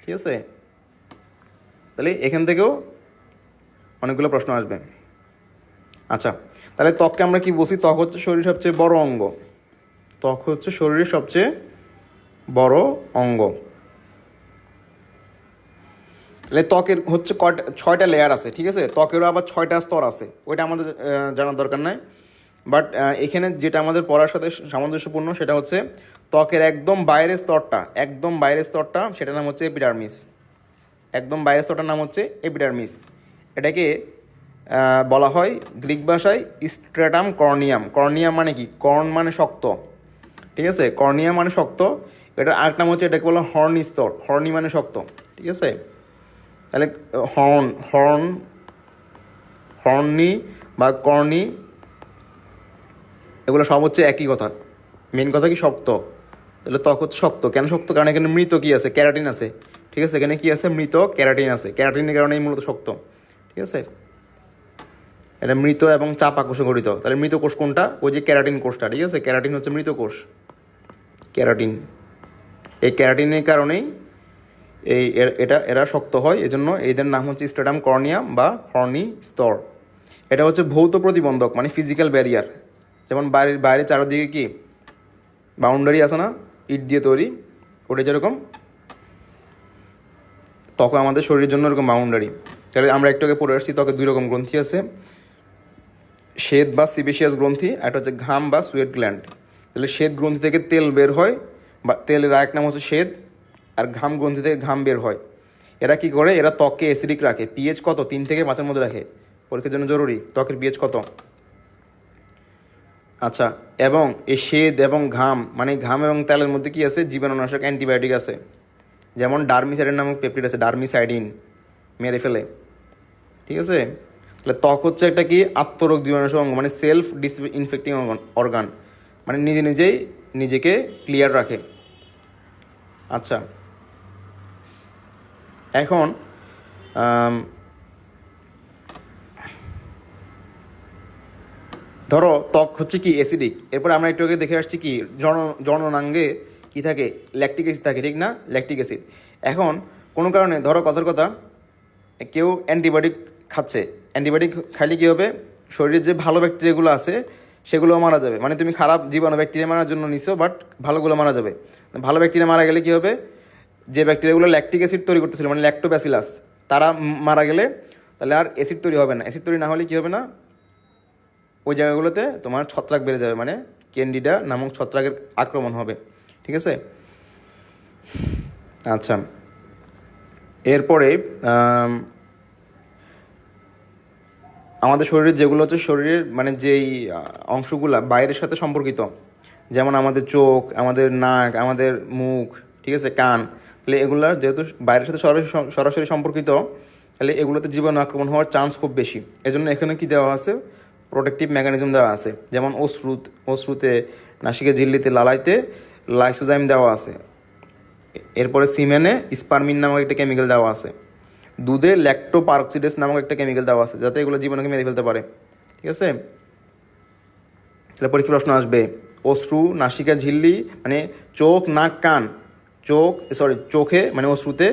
ঠিক আছে, তাহলে এখান থেকেও অনেকগুলো প্রশ্ন আসবে। আচ্ছা, তাহলে ত্বককে আমরা কি বলছি, ত্বক হচ্ছে শরীরের সবচেয়ে বড় অঙ্গ। ত্বক হচ্ছে শরীরের সবচেয়ে বড় অঙ্গ। তাহলে ত্বকের হচ্ছে 6টা লেয়ার আছে। ঠিক আছে, ত্বকেরও আবার 6টা স্তর আছে, ওইটা আমাদের জানার দরকার নাই। বাট এখানে যেটা আমাদের পড়ার সাথে সামঞ্জস্যপূর্ণ, সেটা হচ্ছে ত্বকের একদম বাইরের স্তরটা, সেটার নাম হচ্ছে এপিডার্মিস। একদম বাইরের স্তরটার নাম হচ্ছে এপিডার্মিস। এটাকে বলা হয় গ্রিক ভাষায় স্ট্রেটাম কর্নিয়াম। কর্নিয়াম মানে কি, কর্ন মানে শক্ত। ঠিক আছে, কর্নিয়াম মানে শক্ত। এটার আরেক নাম হচ্ছে, এটাকে বলা হর্নি স্তর। হর্নি মানে শক্ত। ঠিক আছে, তাহলে হর্নি বা কর্নি, এগুলো সব হচ্ছে একই কথা। মেন কথা কি, শক্ত। তাহলে ত্বক হচ্ছে শক্ত। কেন শক্ত, কারণ এখানে মৃত কি আছে, ক্যারাটিন আছে। ঠিক আছে, এখানে কি আছে, মৃত ক্যারাটিন আছে। ক্যারাটিনের কারণেই মূলত শক্ত। ঠিক আছে, এটা মৃত এবং চাপা কোষে গঠিত। তাহলে মৃত কোষ কোনটা, ওই যে ক্যারাটিন কোষটা। ঠিক আছে, ক্যারাটিন হচ্ছে মৃত কোষ, ক্যারাটিন। এই ক্যারাটিনের কারণেই এরা শক্ত হয়, এজন্য এদের নাম হচ্ছে স্ট্রেটাম কর্নিয়াম বা হর্নি স্তর। এটা হচ্ছে ভৌত প্রতিবন্ধক, মানে ফিজিক্যাল ব্যারিয়ার। যেমন বাইরে চারদিকে কি বাউন্ডারি আছে না, ইট দিয়ে তৈরি, ওটা যেরকম ত্বক আমাদের শরীরের জন্য এরকম বাউন্ডারি। তাহলে আমরা একটু আগে পড়ে আসছি, ত্বকে 2 রকম গ্রন্থি আছে, শ্বেত বা সিবেশিয়াস গ্রন্থি, একটা হচ্ছে ঘাম বা সুয়েট গ্ল্যান্ড। তাহলে শ্বেত গ্রন্থি থেকে তেল বের হয়, বা তেলের আরেক নাম হচ্ছে শ্বেত, আর ঘাম গ্রন্থি থেকে ঘাম বের হয়। এরা কি করে, এরা ত্বককে অ্যাসিডিক রাখে। পিএইচ কত, 3 থেকে 5-এর মধ্যে রাখে। পরীক্ষার জন্য জরুরি, ত্বকের পিএইচ কত। আচ্ছা, এবং এই স্বেদ এবং ঘাম মানে ঘাম এবং তেলের মধ্যে কি আছে, জীবাণুনাশক অ্যান্টিবায়োটিক আছে, যেমন ডার্মিসাইডিন নামক পেপটিড আছে, ডার্মিসাইডিন মেরে ফেলে। ঠিক আছে, তাহলে ত্বক হচ্ছে একটা কি আত্মরোগ জীবাণুনাশক অঙ্গ, মানে সেলফ ইনফেক্টিং অর্গান, মানে নিজে নিজেই নিজেকে ক্লিয়ার রাখে। আচ্ছা, এখন ধরো ত্বক হচ্ছে কি অ্যাসিডিক, এরপর আমরা একটু আগে দেখে আসছি কি জননাঙ্গে কি থাকে, ল্যাকটিক অ্যাসিড থাকে, ঠিক না, ল্যাকটিক অ্যাসিড। এখন কোনো কারণে ধরো কথার কথা কেউ অ্যান্টিবায়োটিক খাচ্ছে, অ্যান্টিবায়োটিক খাইলে কী হবে, শরীরের যে ভালো ব্যাকটেরিয়াগুলো আছে সেগুলোও মারা যাবে, মানে তুমি খারাপ জীবাণু ব্যাকটেরিয়া মারার জন্য নিছো, বাট ভালোগুলো মারা যাবে। ভালো ব্যাকটেরিয়া মারা গেলে কী হবে, যে ব্যাকটেরিয়াগুলো ল্যাকটিক অ্যাসিড তৈরি করতেছিল মানে ল্যাক্টোব্যাসিলাস, তারা মারা গেলে তাহলে আর অ্যাসিড তৈরি হবে না। অ্যাসিড তৈরি না হলে কী হবে না, ওই জায়গাগুলোতে তোমার ছত্রাক বেড়ে যাবে, মানে ক্যান্ডিডা নামক ছত্রাকের আক্রমণ হবে। ঠিক আছে, আচ্ছা, এরপরে আমাদের শরীরের যেগুলো হচ্ছে শরীরের মানে যেই অংশগুলা বাইরের সাথে সম্পর্কিত, যেমন আমাদের চোখ, আমাদের নাক, আমাদের মুখ, ঠিক আছে, কান, তাহলে এগুলার যেহেতু বাইরের সাথে সরাসরি সম্পর্কিত, তাহলে এগুলোতে জীবাণু আক্রমণ হওয়ার চান্স খুব বেশি। এজন্য এখানে কি দেওয়া আছে, প্রোটেক্টিভ মেকানিজম দেওয়া আছে, যেমন অশ্রুতে, নাসিকা ঝিল্লিতে, লালাইতে লাইসোজাইম দেওয়া আছে। এরপরে সিমেনে স্পারমিন নামক একটা কেমিক্যাল দেওয়া আছে। দুধে ল্যাক্টোপারক্সিডেস নামক একটা কেমিক্যাল দেওয়া আছে, যাতে এগুলো জীবাণুকে মেরে ফেলতে পারে। ঠিক আছে, তাহলে পরীক্ষা প্রশ্ন আসবে, অশ্রু, নাসিকা ঝিল্লি মানে চোখ, নাক, কান, চোখে মানে অশ্রুতে,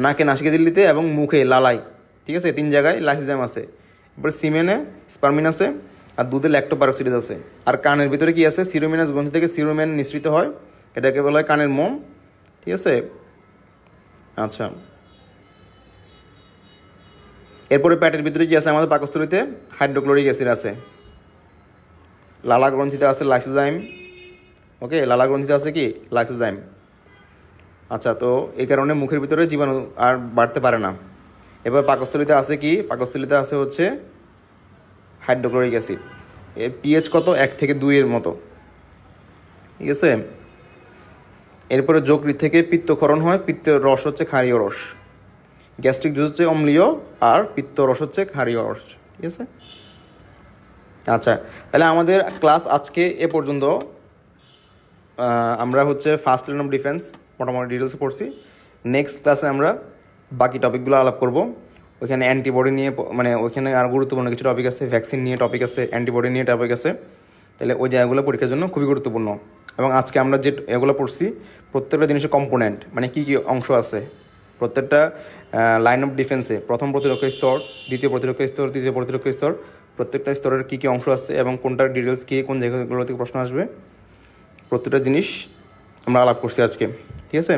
নাকে নাসিকা ঝিল্লিতে এবং মুখে লালাই, ঠিক আছে, 3 জায়গায় লাইসোজাইম আছে। এরপরে সিমেনে স্পারমিন আছে, আর দুধে ল্যাক্টোপারক্সিডেস আছে। আর কানের ভিতরে কি আছে, সিরোমিনাস গ্রন্থি থেকে সিরোমেন নিঃসৃত হয়, এটাকে বলা হয় কানের মোম। ঠিক আছে, আচ্ছা, এরপরে পেটের ভিতরে কি আছে, আমাদের পাকস্থলীতে হাইড্রোক্লোরিক অ্যাসিড আছে। লালা গ্রন্থিতে আছে লাইসোজাইম। ওকে, লালা গ্রন্থিতে আছে কি লাইসোজাইম। আচ্ছা, তো এই কারণে মুখের ভিতরে জীবাণু আর বাড়তে পারে না। এবার পাকস্থলীতে আছে কি, পাকস্থলীতে আছে হচ্ছে হাইড্রোক্লোরিক অ্যাসিড। এর পিএইচ কত, 1 থেকে 2 এর মতো। ঠিক আছে, এরপরে যকৃৎ থেকে পিত্তক্ষরণ হয়, পিত্তের রস হচ্ছে ক্ষারীয় রস। গ্যাস্ট্রিক জুস হচ্ছে অম্লীয়, আর পিত্ত রস হচ্ছে ক্ষারীয় রস। ঠিক আছে, আচ্ছা, তাহলে আমাদের ক্লাস আজকে এ পর্যন্ত। আমরা হচ্ছে ফার্স্ট লাইন অফ ডিফেন্স মোটামুটি ডিটেলসে পড়ছি। নেক্সট ক্লাসে আমরা বাকি টপিকগুলো আলাপ করব। ওইখানে অ্যান্টিবডি নিয়ে, মানে ওইখানে আর গুরুত্বপূর্ণ কিছু টপিক আছে, ভ্যাকসিন নিয়ে টপিক আছে, অ্যান্টিবডি নিয়ে টপিক আছে। তাহলে ওই জায়গাগুলো পরীক্ষার জন্য খুবই গুরুত্বপূর্ণ। এবং আজকে আমরা যে এগুলো পড়ছি, প্রত্যেকটা জিনিসের কম্পোনেন্ট মানে কী কী অংশ আছে, প্রত্যেকটা লাইন অফ ডিফেন্সে প্রথম প্রতিরক্ষা স্তর, দ্বিতীয় প্রতিরক্ষা স্তর, তৃতীয় প্রতিরক্ষা স্তর, প্রত্যেকটা স্তরের কী কী অংশ আছে এবং কোনটার ডিটেলস কী, কোন জায়গাগুলো থেকে প্রশ্ন আসবে, প্রত্যেকটা জিনিস আমরা আলাপ করছি আজকে। ঠিক আছে,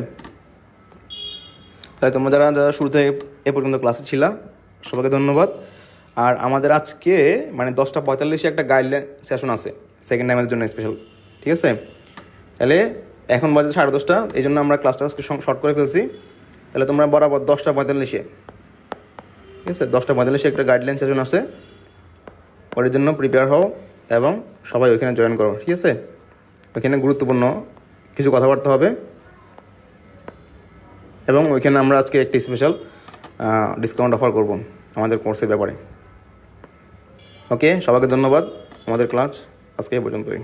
তাই তোমরা যারা যারা শুরু থেকে এ পর্যন্ত ক্লাসে ছিলা, সবাইকে ধন্যবাদ। আর আমাদের আজকে মানে 10:45 একটা গাইডলাইন সেশন আছে সেকেন্ড টাইমের জন্য স্পেশাল। ঠিক আছে, তাহলে এখন বাজে 10:30, এই জন্য আমরা ক্লাসটা আজকে শর্ট করে ফেলছি। তাহলে তোমরা বরাবর 10:45, ঠিক আছে, 10:45 একটা গাইডলাইন সেশন আছে, ওর জন্য প্রিপেয়ার হও এবং সবাই ওইখানে জয়েন করো। ঠিক আছে, ওইখানে গুরুত্বপূর্ণ কিছু কথাবার্তা হবে এবং ওইখানে আমরা আজকে একটি স্পেশাল ডিসকাউন্ট অফার করব আমাদের কোর্সের ব্যাপারে। ওকে, সবাইকে ধন্যবাদ। আমাদের ক্লাস আজকে এই পর্যন্তই।